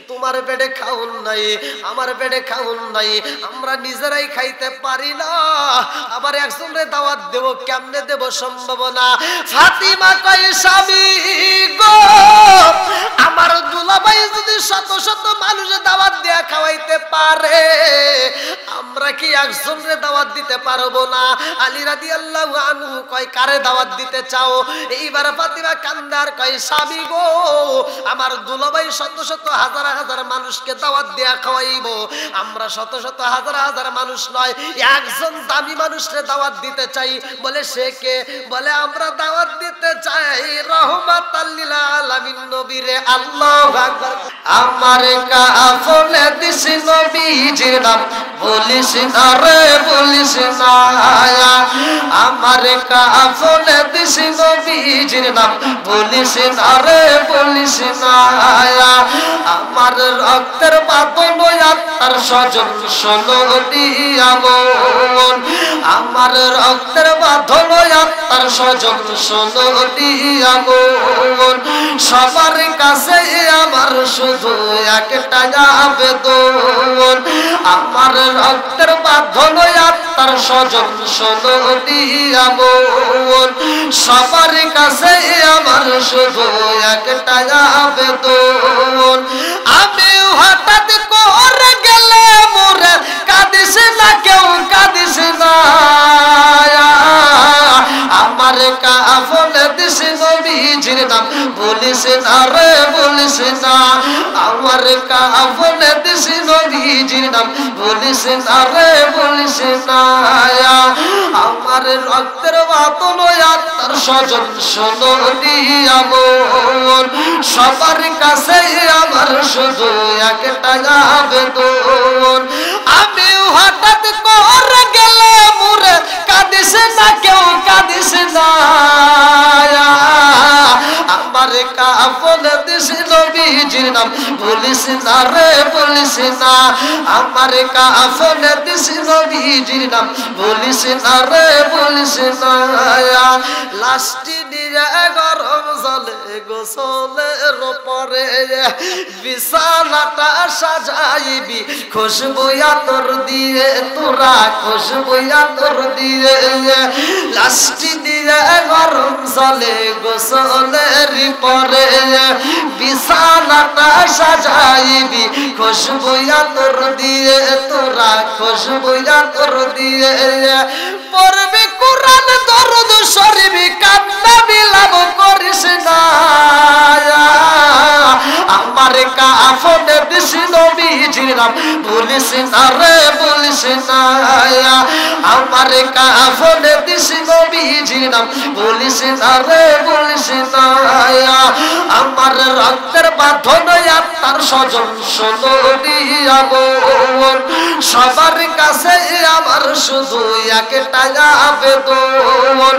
তোমার পেটে খাউন নাই, আমার পেটে খাউন নাই, আমরা নিজেরাই খাইতে পারি না, আবার একজনের দাওয়াত দেব, কেমনে দেব? সম্ভব না। ফাতিমা কয় স্বামী গো, আমার দুলাভাই যদি শত শত মানুষের দাওয়াত দেয়া খাওয়াইতে পারে, আমরা কি একজনের দাওয়াত দিতে পারবো না? আলী রাদিয়াল্লাহু আনহু কয় কারে দাওয়াত দিতে চাও? এইবার ফাতিমা কান্দার কয় স্বামী গো, আমার দুলাভাই শত শত হাজার হাজার মানুষকে দাওয়াত দেয়া খাওয়াইবো, আমরা শত শত হাজার হাজার মানুষ নয়, একজন দামি মানুষকে দাওয়াত দিতে চাই। বলে সে কে? বলে আমরা দাওয়াত দিতে চাই রহমাতাল লিল আলামিন নবীরে। আল্লাহু আকবার। আমার কাফলে দিস নবীজির নাম বলিস না রে, বলিস না। আমার কাফলে দিস নবীজির নাম বলিস না রে, বলিস না। আমার রক্তের বাঁধন আত্মার স্বজন শোনো দিয়ামন, আমার রক্তের বাঁধন আত্মার স্বজন শোনো দিয়ামন। সবার কাছে আমার শুধু একটা আবেদন, আমার রক্তের বাঁধন আত্মার স্বজন শোনো দিয়ামন। সবার কাছে আমার শুধু একটা আবেদন, আমি হঠাৎ করে গেলে মোরে কাঁদিস না, কেউ কাঁদিস না। আমার কাফলে দিস নবীজির নাম বলিস না রে, বলিস না। আমার কাফলে দিস নবীজির নাম বলিস না রে, বলিস না। আমার রক্তের বাঁধন আত্মার স্বজন শোনো দিয়ামন। সবার কাছে আমার শুধু একটা আবেদন, আমি হঠাৎ করে গেলে মোরে কাঁদিস না, কেউ কাঁদিস না। আমার কাফলে দিস নবীজির নাম বলিস না রে, বলিস না। আমার কাফলে দিস নবীজির নাম বলিস না রে, বলিস না। লাস্টি নিয়ে গরম জলে গোসলের পরে বিছানাটা সাজাইবি খুশবু আতর দিয়ে, তোরা খুশবু আতর দিয়ে। লাস্টি নিয়ে গরম জলে গোসলের পরে বিছানাটা সাজাইবি খুশবু আতর দিয়ে, তোরা খুশবু আতর দিয়ে। পড়বি কুরআন দরুদ শরীফ, কান্না বিলাপ করিস না। আমার কাফলে দিস নবীজির নাম বলিস না রে, বলিস না। আমার কাফলে দিস নবীজির নাম বলিস না রে, বলিস না। আমার রক্তের বাঁধন আত্মার স্বজন শোনো দিয়ামন। সবার কাছে আমার শুধু একটা আবেদন,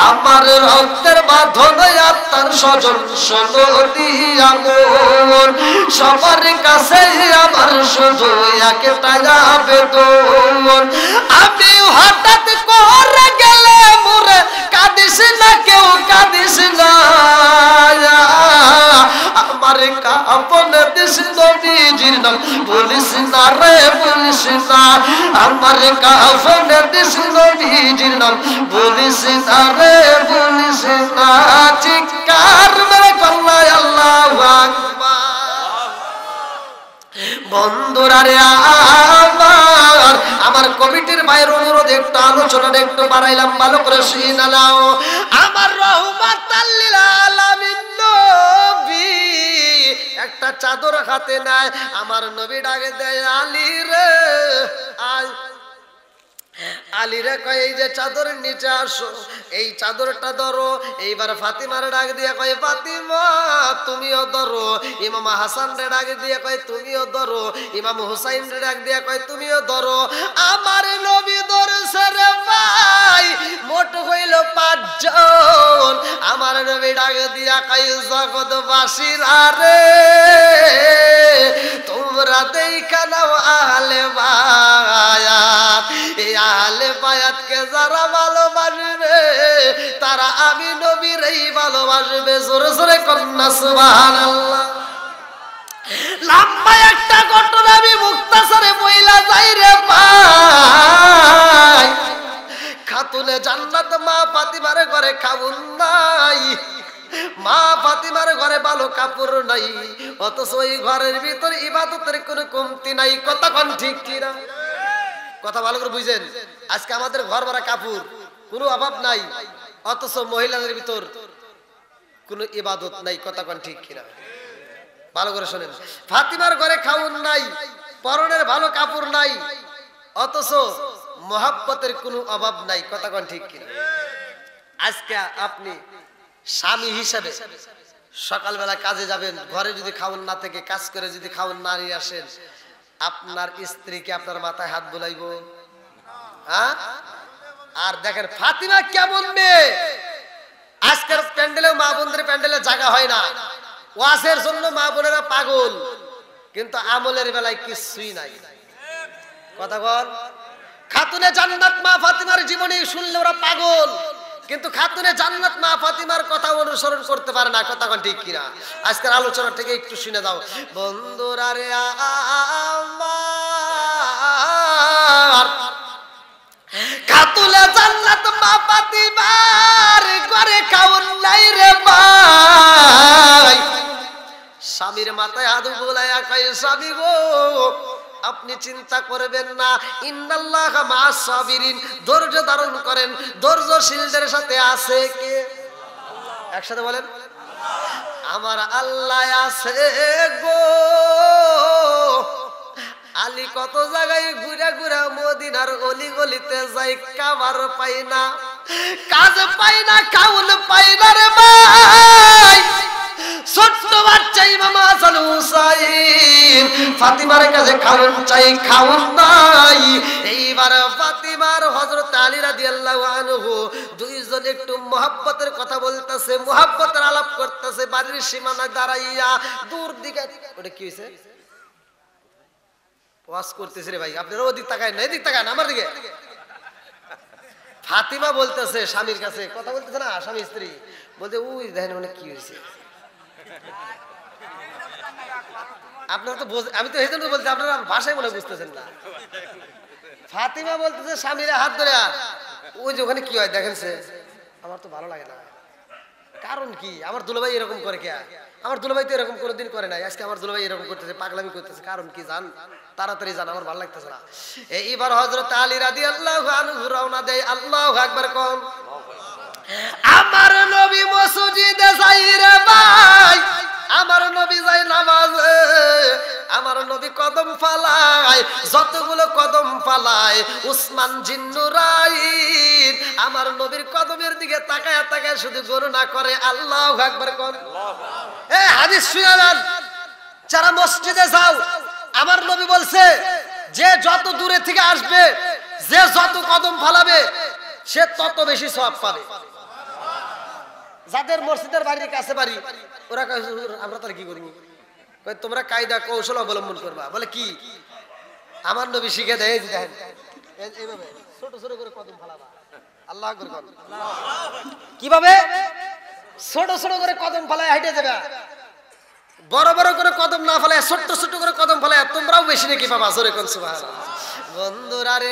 আমার রক্তের বাঁধন আত্মার স্বজন শোনো দিয়ামন। সবার কাছে আমার শুধু একটা আবেদন, আমি হঠাৎ করে গেলে মোরে কাঁদিস না, কেউ কাঁদিস না। আমার কাফলে দিস নবীজির নাম বলিস না রে, বলিস না। আমার কাফলে দিস নবীজির নাম বলিস না রে, বলিস না। চিৎকার মেরে কল্লাই আল্লাহু আকবার। বন্ধুরা রে আমার, আমার কমিটির ভাইয়ের অনুরোধ একটু আলোচনাটা একটু বাড়াইলাম, ভালো করে শুনে নাও। আমার রহমাতাল লিল আলামিন নবী একটা চাদর হাতে নেয়, আমার নবী ডাকে দেয় আলী রে আয়। আলীরে কয় এই যে চাদরের নিচে আসো, এই চাদরটা ধরো। এইবার ফাতিমার ডাক দিয়ে কয় ফাতিমা তুমিও ধরো। ইমাম হাসান রে ডাক দিয়ে কয় তুমিও ধরো। ইমাম হুসাইন রে ডাক দিয়ে কয় তুমিও ধরো। আমার নবী ধরছে রে ভাই, মোট হইল 5 জন। আমার নবী ডাক দিয়া কয় জগৎবাসীরা রে, তোমরা দেখা নাও আহলে বায়াত। এই আহলে বায়াতকে যারা ভালোবাসবে তারা আমি নবীরই ভালোবাসবে। জোরে জোরে কন্যা সুবহানাল্লাহ। লম্বা একটা ঘটনা আমি মুক্তাসারে বইলা যাই রে ভাই। খাতুনে জান্নাত মা ফাতিমার ঘরে খাউন নাই, মা ফাতিমার ঘরে ভালো কাপড় নাই, অথচ ওই ঘরের ভিতর ইবাদতের কোনো কমতি নাই। কথা কোন ঠিক কিনা? কথা ভালো করে বুঝেন। আজকে আমাদের ঘর ভরা কাপড়, কোনো অভাব নাই, অথচ মহিলাদের ভিতর কোনো ইবাদত নাই। কথা কোন ঠিক কিনা? ভালো করে শোনেন। ফাতিমার ঘরে খাউন নাই, পরনের ভালো কাপড় নাই, অথচ মহাব্বতের কোনো অভাব নাই। কথা কোন ঠিক কিনা? আজকে আপনি স্বামী হিসাবে সকালবেলা কাজে যাবেন, ঘরে যদি খাউন না থেকে কাজ করে যদি খাউন না নিয়ে আসেন, আপনার স্ত্রীকে আপনার মাথায় হাত বুলাইব? হ্যাঁ? আর দেখেন ফাতিমা কেমন মেয়ে। আজকের প্যান্ডেলেও মা বোনদের প্যান্ডেলে জায়গা হয় না, ওয়াজের জন্য মা বোনেরা পাগল, কিন্তু আমলের বেলায় কিছুই নাই। কথা বল। খাতুনে জান্নাত মা ফাতিমার জীবনী শুনলে ওরা পাগল, কিন্তু খাতুনে জান্নাত মা ফাতিমার কথা অনুসরণ করতে পারে না। কথা কোন ঠিক কিনা? আজকের আলোচনা থেকে একটু শুনে দাও। বন্ধুরা রে আমার, খাতুনে জান্নাত মা ফাতিমার ঘরে খাউন নাই রে ভাই। স্বামীর মাথায় হাত বুলাইয়া কয়, স্বামী গো আপনি চিন্তা করবেন না, ইন্নাল্লাহা মা'আস সাবিরিন, ধৈর্য ধারণ করেন, ধৈর্যশীলদের সাথে আছে কে? একসাথে বলেন, আমার আল্লাহ আছে গো। আলী কত জায়গায় ঘুরে ঘুরে মদিনার অলি গলিতে যাই, খাবার পাই না, কাজ পাই না, খাউন পাই না রে ভাই। ছোট্ট বাচ্চা ইমাম হাসান হুসাইন ফাতিমার কাছে খাউন চাই, খাউন নাই। এইবার ফাতিমার হযরত আলী রাদিয়াল্লাহু আনহু দুইজন একটু মহব্বতের কথা বলতেছে, মহব্বতের আলাপ করতেছে, বাড়ির সীমানায় দাঁড়াইয়া দূর দিকে। ওটা কি হইছে? ওয়াজ করতেছে রে ভাই, আপনারা ওদিক তাকায় না, এদিক তাকান আমার দিকে। ফাতিমা বলতেছে স্বামীর কাছে, কথা বলতেছে না স্বামী স্ত্রী, বলতে ওই দেখেন মানে কি হয়েছে। আপনারা তো আমি তো এই জন্য বলছি, আপনারা ভাষায় মনে বুঝতেছেন না। ফাতিমা বলতেছে স্বামীরা হাত ধরে, ওই যে ওখানে কি হয় দেখেন, সে আমার তো ভালো লাগে না। কারণ কি? আমার দুলাভাই এরকম করে কে? আমার দুলাভাই তো এরকম কোনোদিন করে নাই, আজকে আমার দুলাভাই এরকম করতেছে, পাগলামি করতেছে। কারণ কি জান? তাড়াতাড়ি জান, আমার ভালো লাগতেছে না। এইবার হযরত আলী রাদিয়াল্লাহু আনহু রওনা দেয়। আল্লাহু আকবার কোন। আমার নবী মসজিদে যাই রে ভাই, আমার নবী যাই নামাজে, আমার নবী কদম ফালায়, যতগুলো কদম ফালায় উসমান জিন্নুরাইন আমার নবীর কদমের দিকে তাকায় তাকায় শুধু গণনা করে। আল্লাহু আকবার কোন। এই হাদিস শুনে নেন, যারা মসজিদে যাও, আমার নবী বলছে যে যত দূরে থেকে আসবে, যে যত কদম ফালাবে, সে তত বেশি সওয়াব পাবে। যাদের মসজিদের বাড়ির কাছে বাড়ি, ওরা কয় আমরা তাহলে কি করবো? কয় তোমরা কায়দা কৌশল অবলম্বন করবা। বলে কি? আমার নবী শিখে দেয়, দেখেন এইভাবে ছোট ছোট করে কদম ফালাবা। আল্লাহু আকবার। কিভাবে? ছোট ছোট করে কদম ফালায় হাইটে যাবে, বড় বড় করে কদম না ফালায় ছোট ছোট করে কদম ফালায় তোমরাও বেশি নাকি পাবা। জোরে কোন সুবহানাল্লাহ। বন্ধুরা রে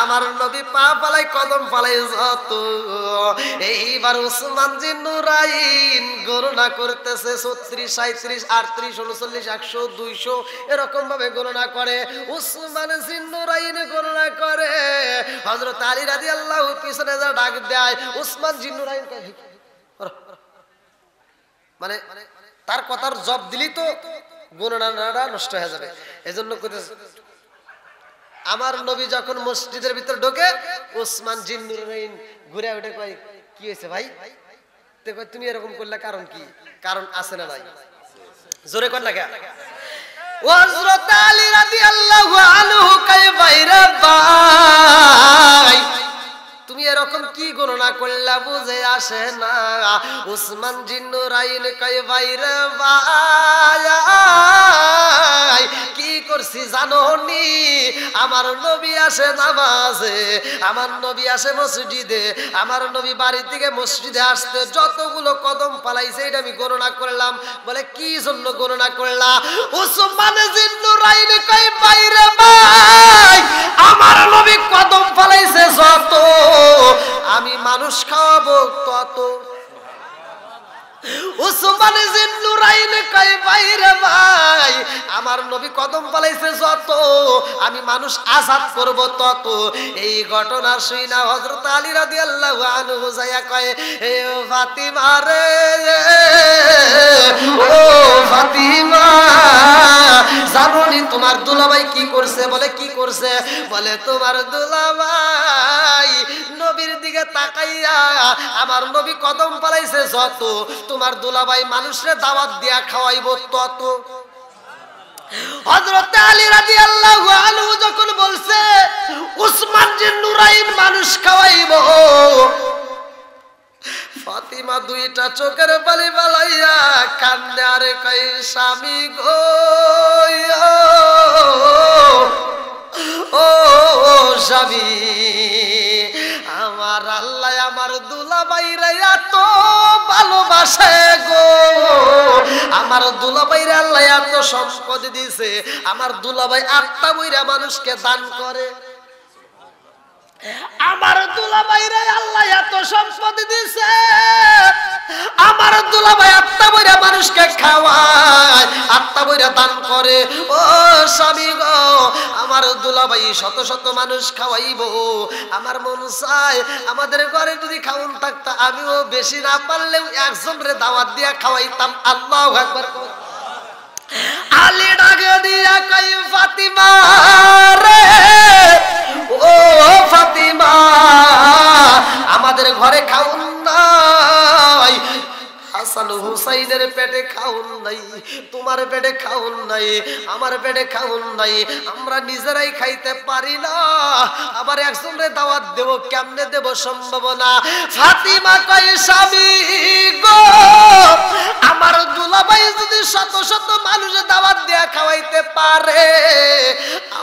আমার নবী পা ফালাই কদম ফালাই যত, এইবার উসমান জিন্নুরাইন গণনা করতেছে 36, 37, 38, 39, 100, 200 এরকম ভাবে গণনা করে। উসমান জিন্নুরাইন গণনা করে, হযরত আলী রাদিয়াল্লাহু পিছনে যা ডাক দেয়, উসমান জিন্নুরাইন মানে তার কথার জবাব দিলি তো গণনাটা নষ্ট হয়ে যাবে। এজন্য আমার নবী যখন মসজিদের ভিতর ঢোকে, উসমান জিন্নুরাইন ঘুরে উঠে কয় কি হয়েছে ভাই? তুমি এরকম করলে কারণ কি? কারণ আছে না নাই? জোরে কর না কে? হযরত আলী রাদিয়াল্লাহু আনহু কয় ভাই রে ভাই, তুমি এরকম কি গণনা করলা বুঝে আসে না। উসমান জিন্নুরাইন কয় বাইরে ভাই কি করছি জানো নি? আমার নবী আসে নামাজে, আমার নবী আসে মসজিদে, আমার নবী বাড়ি থেকে মসজিদে আসতে যতগুলো কদম পালাইছে এটা আমি গণনা করলাম। বলে কি জন্য গণনা করলা? উসমান জিন্নুরাইন কয় বাইরে ভাই আমার নবী কদম পালাইছে যত, আমি মানুষ খাওয়াবো তত। উসমান জিন্নুরাইন কয় বাইরে ভাই আমার নবী কদম পালাইছে যত, আমি মানুষ আযাদ করব তত। এই ঘটনা শুইনা হযরত আলী রাদিয়াল্লাহু আনহু যায়া কয় এ ফাতিমা রে, ও ফাতিমা জানোনি তোমার দুলাভাই কি করছে? বলে কি করছে? বলে তোমার দুলাভাই নবীর দিকে তাকাইয়া আমার নবী কদম পালাইছে যত, তোমার দুলাভাই মানুষরে দাওয়াত দিয়া খাওয়াইবো তত। হযরত আলী রাদিয়াল্লাহু আনহু যখন বলছে উসমান জিন্নুরাইন মানুষ খাওয়াইবো, ফাতিমা দুইটা চোখের পানি বালাইয়া কান্দে আর কয় স্বামী গো, ও স্বামী আমার আল্লাহ আমার দুলাভাইরে এত ভালোবাসে গো, আমার দুলাভাইরে আল্লাহ এত সম্পদ দিয়েছে, আমার দুলাভাই আত্মা বইরা মানুষকে দান করে, আমার দুলাভাইরে আল্লাহ এত সম্পদ দিয়েছে, আমার দুলাভাই আত্মা বইরা মানুষকে খাওয়ায়, আত্মা বইরা দান করে। ও স্বামী গো আমার দুলাভাই শত শত মানুষ খাওয়াইবো, আমার মন চায় আমাদের ঘরে যদি খাওন থাকতো আমিও বেশি না পারলেও একজন রে দাওয়াত দিয়া খাওয়াইতাম। আল্লাহু আকবার। আলী ডাকে দিয়া কই ফাতিমা রে, ও ফাতিমা আমাদের ঘরে খাওন নাই, হাসান হুসাইনের পেটে খাওন নাই, তোমার পেটে খাওন নাই, আমার পেটে খাওন নাই, আমরা নিজেরাই খাইতে পারি না, আবার একজনের দাওয়াত দেব কেমনে দেব? সম্ভব না। ফাতিমা কয় স্বামী গো আমার দুলাভাই যদি শত শত মানুষের দাওয়াত দেয়া খাওয়াইতে পারে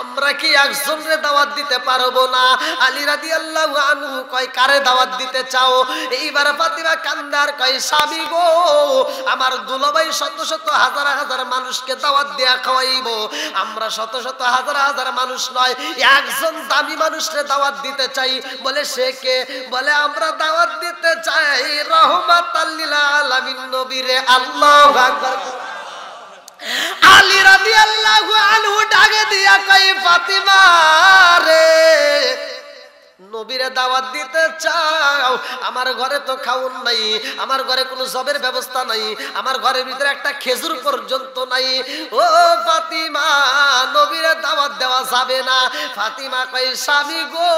আমরা কি একজনের দাওয়াত দিতে পারবো না? আলী রাদিয়াল্লাহু আনহু কয় কারে দাওয়াত দিতে চাও? এইবার ফাতিমা কান্দার কয় স্বামী গো আমার দুলাভাই শত শত হাজার হাজার মানুষকে দাওয়াত দেয়া খাওয়াইবো, আমরা শত শত হাজার হাজার মানুষ নয় একজন দামি মানুষকে দাওয়াত দিতে চাই। বলে সে কে? বলে আমরা দাওয়াত দিতে চাই রহমাতাল লিল আলামিন নবীরে। আল্লাহু আকবার। আলী রাদিয়াল্লাহু আনহু ডাকে দিয়া কয় ফাতিমা রে নবীরে দাওয়াত দিতে চাও, আমার ঘরে তো খাওন নাই, আমার ঘরে কোনো জবের ব্যবস্থা নাই, আমার ঘরের ভিতরে একটা খেজুর পর্যন্ত নাই, ও ফাতিমা নবীরে দাওয়াত দেওয়া যাবে না। ফাতিমা কয় স্বামী গো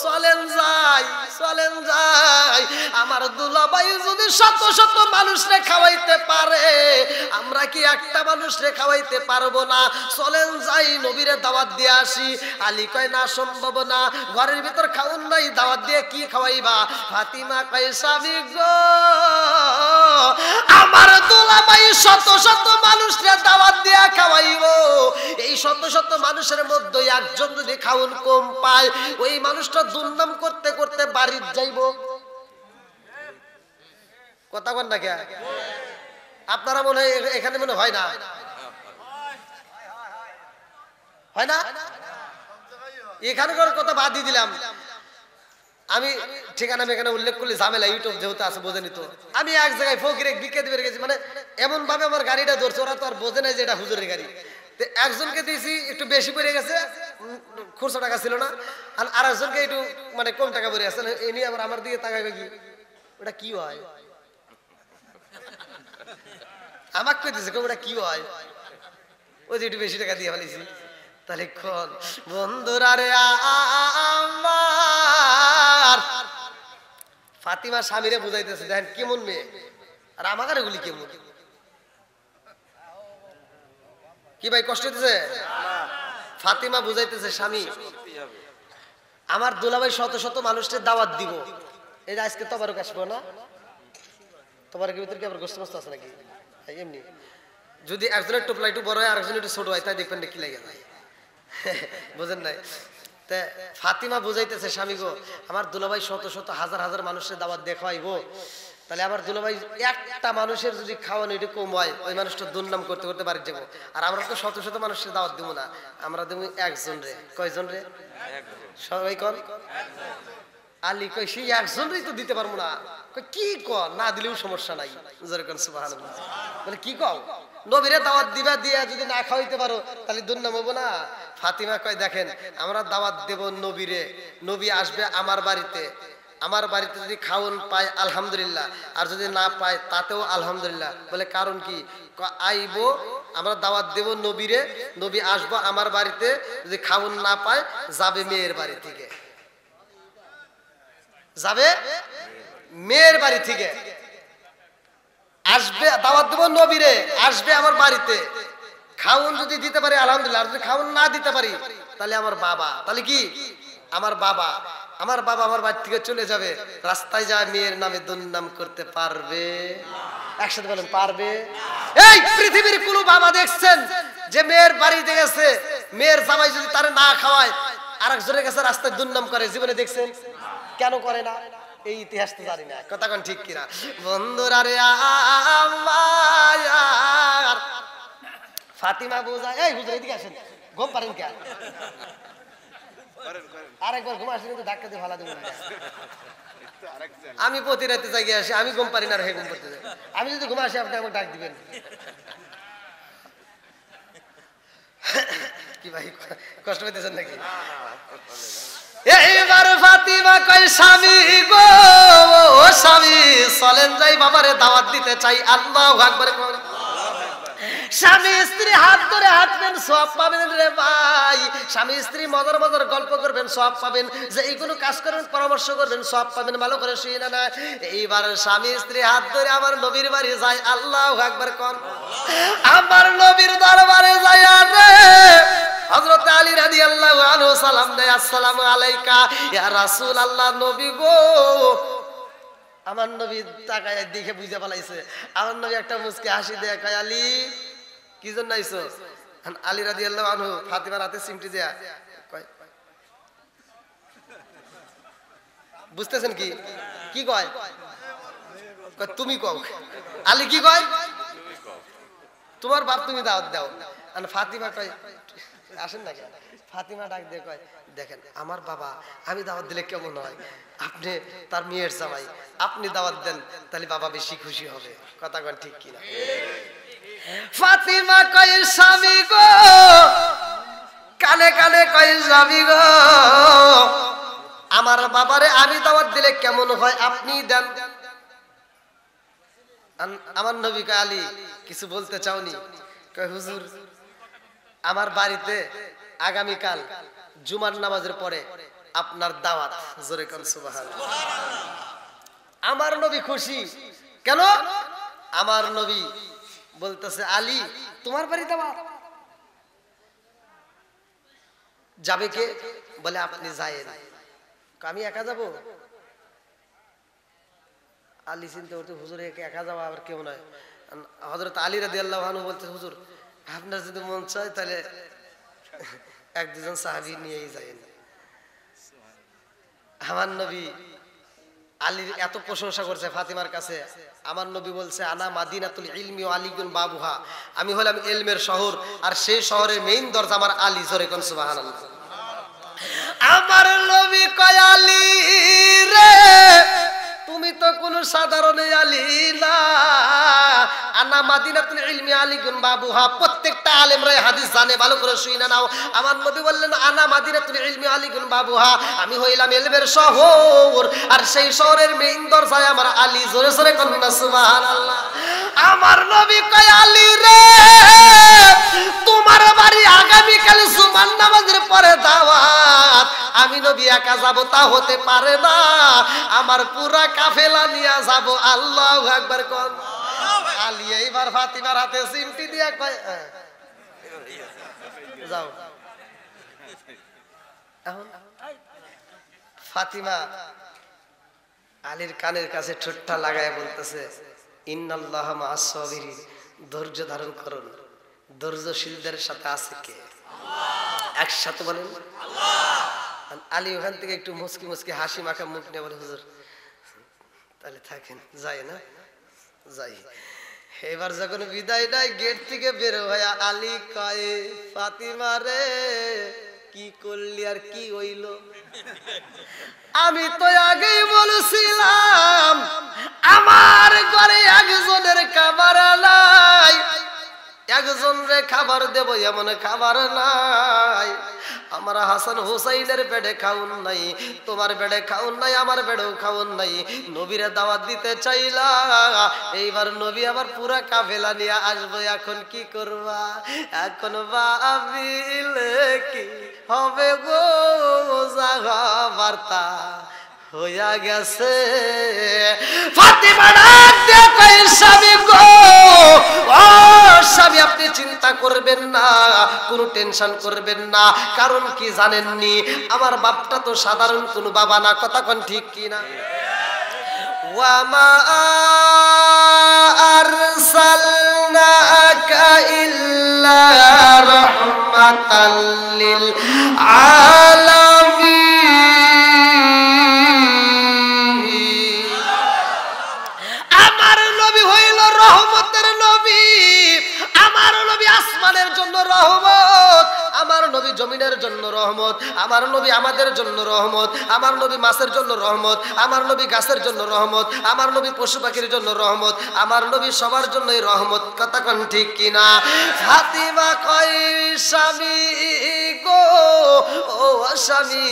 চলেন যাই, চলেন যাই, আমার দুলাভাই যদি শত শত মানুষরে খাওয়াইতে পারে আমরা কি একটা মানুষরে খাওয়াইতে পারবো না? চলেন যাই নবীরে দাওয়াত দিয়ে আসি। আলী কয় না সম্ভব না, ঘরের ভিতর খাওন নাই, দাওয়াত দিয়ে কি খাওয়াইবা? ফাতিমা কয় স্বামী গো আমার দুলাভাই শত শত মানুষরে দাওয়াত দিয়া খাওয়াইবো, এই শত শত মানুষের মধ্যে একজন যদি খাওন কম পায় ওই মানুষটা দুর্নাম করতে করতে বাড়ি যাইবো। কথা বল না কে? আপনারা মনে হয় এখানে মনে হয় না, হয় না? এখানকার কথা বাদ দিয়ে দিলাম, আমি ঠিকানা এখানে উল্লেখ করলে ঝামেলা, ইউটিউব যেহেতু আছে বোঝে নিত। আমি এক জায়গায় ফকিরে বিকে দিবে গেছি, মানে এমন ভাবে আমার গাড়িটা ধরছে ওরা তো আর বোঝে নাই যে এটা হুজুরের গাড়ি। একজনকে দিয়েছি একটু বেশি পড়ে গেছে, খুচরো টাকা ছিল না, আর আরেকজনকে একটু মানে কম টাকা পড়ে গেছে, এ নিয়ে আবার আমার দিকে তাকাবে কি ওটা কি হয়, আমাকে কই দিছে ওটা কি হয়, ওই যে একটু বেশি টাকা দিয়ে ফেলেছি। তাহলে কোন বন্ধুরা রে আমার ফাতিমা স্বামীরে বুঝাইতেছে দেখেন কেমন মেয়ে, আর আমার এগুলি কেমন কি ভাই কষ্ট হইতেছে? ফাতিমা বুঝাইতেছে স্বামী আমার দুলাভাই শত শত মানুষের দাওয়াত দিব, এই যে আজকে তবারক আসবো না, তবারকের ভিতরে কি আবার গোস্ত মস্ত আছে নাকি? এমনি যদি একজনের টোপলা একটু বড় হয় আর একজনের একটু ছোট হয়, তাই দেখবেন কি লাগে যায়। বুঝেন নাই? তা ফাতিমা বুঝাইতেছে স্বামী গো, আমার দুলাভাই শত শত হাজার হাজার মানুষের দাওয়াত দেখাইবো, তাহলে আমার দুলাভাই একটা মানুষের যদি খাওয়ানো একটু কম হয়, ওই মানুষটা দুর্নাম করতে করতে বাড়ি যাবো। আর আমরা তো শত শত মানুষের দাওয়াত দেবো না, আমরা দেবো একজন রে। কয়জন রে? সবাই কর। আলী কই সেই একজনই তো দিতে পারবো না। কি কর, না দিলেও সমস্যা নাই। সুবহানাল্লাহ বলে কি কও, নবীরে দাওয়াত দিবা, দিয়া যদি না খাওয়াইতে পারো তাহলে দুর্নাম হবো না? ফাতিমা কয় দেখেন, আমরা দাওয়াত দেব নবীরে, নবী আসবে আমার বাড়িতে, আমার বাড়িতে যদি খাওন পায় আলহামদুলিল্লাহ, আর যদি না পায় তাতেও আলহামদুলিল্লাহ। বলে কারণ কি? আইবো, আমরা দাওয়াত দেব নবীরে, নবী আসবো আমার বাড়িতে, যদি খাওন না পায় যাবে মেয়ের বাড়ি থেকে, যাবে মেয়ের বাড়ি থেকে আসবে, দাওয়াত দেব নবীরে, আসবে আমার বাড়িতে, খাওন যদি দিতে পারি আলহামদুলিল্লাহ, আর যদি খাওন না দিতে পারি তাহলে আমার বাবা, তাহলে কি আমার বাবা, আমার বাবা আমার বাড়ি থেকে চলে যাবে, রাস্তায় যায় মেয়ের নামে দুর্নাম করতে পারবে? একসাথে বলেন পারবে? এই পৃথিবীর কোন বাবা দেখছেন যে মেয়ের বাড়িতে গেছে, মেয়ের জামাই যদি তারে না খাওয়ায় আরেকজনের কাছে রাস্তায় দুর্নাম করে? জীবনে দেখছেন? কেন করে না? এই ইতিহাস তো জানি না। কথা কোন ঠিক কিনা বন্ধুরা রে? আমার ফাতিমা বোঝায়, এই হুজুর এদিকে আসেন, ঘুম পারেন কে? আরেকবার ঘুম আসলে কিন্তু ধাক্কা দিয়ে ভালো দেবো। আমি প্রতি রাতে জায়গা আসি, আমি ঘুম পারি না, আর হে ঘুম করতে যাই। আমি যদি ঘুম আসি আপনি আমাকে ডাক দিবেন। কি ভাই কষ্ট পেতেছেন নাকি? এইবার ফাতিমা কয় স্বামী গো, ও স্বামী চলেন যাই বাবারে দাওয়াত দিতে চাই। আল্লাহু আকবার। স্বামী স্ত্রী হাত ধরে হাঁটবেন, সওয়াব পাবেন রে ভাই। স্বামী স্ত্রী মজার মজার গল্প করবেন, সওয়াব পাবেন। যে এই কোনো কাজ করবেন, পরামর্শ করবেন, সওয়াব পাবেন। ভালো করে শুনে না। এইবার স্বামী স্ত্রী হাত ধরে আমার নবীর বাড়ি যায়। আল্লাহু আকবার কোন। আমার নবীর দরবারে যায় রে হযরত আলী রাদিয়াল্লাহু আনহু সালাম দেয়, আসসালামু আলাইকা ইয়া রাসূলুল্লাহ। নবী গো, আমার নবী তাকায় দেখে বুঝে ফেলাইছে। আমার নবী একটা মুচকি হাসি দেয়, কয় আলী কি জন্য আইছো? আলী রাদিয়াল্লাহু আনহু ফাতিমার হাতে সিমটি দেয়া কয়, বুঝতেছেন কি কি কয়? কয় তুমি কও। আলী কি কয়? তোমার বাপ তুমি দাওয়াত দাও। আর ফাতিমা কয় আসেন না কেন? ফাতিমা ডাক দিয়ে কয় দেখেন আমার বাবা, আমি দাওয়াত দিলে কেমন হয়? আপনি তার মেয়ের জামাই, আপনি দাওয়াত দেন, তাহলে বাবা বেশি খুশি হবে। কথা কন ঠিক কিনা? ফাতিমা কয় স্বামী গো, কানে কানে কয় স্বামী গো, আমার বাবারে আমি দাওয়াত দিলে কেমন হয় আপনি দেন। আমার নবী কয় আলী কিছু বলতে চাওনি? কয় হুজুর আমার বাড়িতে আগামীকাল জুমার নামাজের পরে আপনার দাওয়াত। জোরে কোন সুবহানাল্লাহ। আমার নবী খুশি কেন? আমার নবী বলতেছে আলী তোমার বাড়ি দাওয়াত, যাবে কে? বলে আপনি যায়েন। আমি একা যাব? আলী চিন্তা করতে, হুজুর একা যাওয়া আবার কেউ নয়। হযরত আলী রাদিয়াল্লাহু আনহু বলতে, হুজুর আপনার যদি মন চায় তাহলে এক দুজন সাহাবী নিয়েই যায়েন। আমার নবী আলীর এত প্রশংসা করছে ফাতিমার কাছে। আমার নবী বলছে আনা মাদিনাতুল ইলমি ওয়া আলীগুন বাবুহা, আমি হলাম ইলমের শহর, আর সেই শহরের মেইন দরজা আমার আলী। জোরে কোন সুবহানাল্লাহ। আমার নবী কয় আলী রে তুমি তো কোনো সাধারণ আলী না, আনা মাদিনাতুল ইলমি আলীগুন বাবুহা। প্রত্যেকটা আলেমরা হাদিস জানে, ভালো করে শুনে নাও। আমার নবী বললেন আনা মাদিনাতুল ইলমি আলীগুন বাবুহা, আমি হইলাম ইলমের শহর, আর সেই শহরের মেইন দরজায় আমার আলী। জোরে জোরে কোন সুবহানাল্লাহ। আমার নবী কয় আলী রে তোমার বাড়ি আগামীকাল জুমার নামাজের পরে দাওয়াত, আমি নবী একা যাব তা হতে পারে না, আমার পুরা কাফেলা নিয়ে যাব। আল্লাহু আকবার কোন। আলী এইবার ফাতিমার হাতে সিমটি দিয়া কয় যাও। এখন ফাতিমা আলীর কানের কাছে ঠোঁটটা লাগায় বলতেছে, ইন্নাল্লাহা মা'আস সাবিরিন, ধৈর্য ধারণ করুন। ধৈর্যশীলদের সাথে আছে কে? একসাথে বলেন আল্লাহ। আলী ওখান থেকে একটু মুচকি মুচকি হাসি মাখা মুখ নিয়ে বলে, হুজুর তাহলে থাকেন, যাই না যাই। এবার যখন বিদায় নাই, গেট থেকে বের হয়ে আলী কয়, ফাতিমা রে কি করলি আর কি হইল? আমি তো আগেই বলছিলাম আমার ঘরে একজনের খাবার নাই, একজন রে খাবার দেব এমন খাবার নাই। আমার হাসান হুসাইনের পেটে খাউন নাই, তোমার পেটে খাউন নাই, আমার পেটেও খাউন নাই। নবীরে দাওয়াত দিতে চাইলা, এইবার নবী আবার পুরা কাফেলা নিয়ে আসবো, এখন কি করবা? এখন ভাবিলে কি হবে গো, জাগা বার্তা হইয়া গেছে। ফাতিমা ডাক দিয়ে কয়, স্বামী গো, ও স্বামী আপনি চিন্তা করবেন না, কোনো টেনশন করবেন না। কারণ কি জানেননি, আমার বাপটা তো সাধারণ কোনো বাবা না, কথা কোন ঠিক কি না? ওয়া মা আরসালনাকা ইল্লা রাহমাতাল লিল আলামিন। রহমতের নবী, আমার নবী আসমানের জন্য রহমত, আমার নবী জমিনের জন্য রহমত, আমার নবী আমাদের জন্য রহমত, আমার নবী মাছের জন্য রহমত, আমার নবী গাছের জন্য রহমত, আমার নবী পশু পাখির জন্য রহমত, আমার নবী সবার জন্যই রহমত, কথা কোন ঠিক কিনা? ফাতিমা কয়, স্বামী গো, ও স্বামী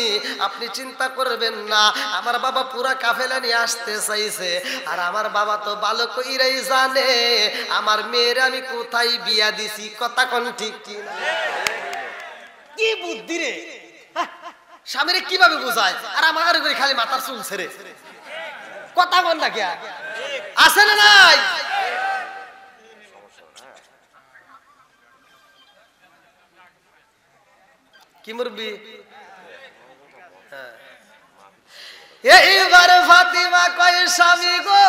আপনি চিন্তা করবেন না, আমার বাবা পুরা কাফেলা নিয়ে আসতে চাইছে, আর আমার বাবা তো ভালো কইরাই জানে আমার মেয়ের আমি কোথায় বিয়া দিছি, কথা কোন ঠিক কিনা? কি বুদ্ধি রে, স্বামীরে কিভাবে বোঝায়, আর আমার করে খালি মাথার চুল ছেড়ে কথা কোন না, কে আছে না নাই? কি মুরব্বি? এইবার ফাতিমা কয়, স্বামী গো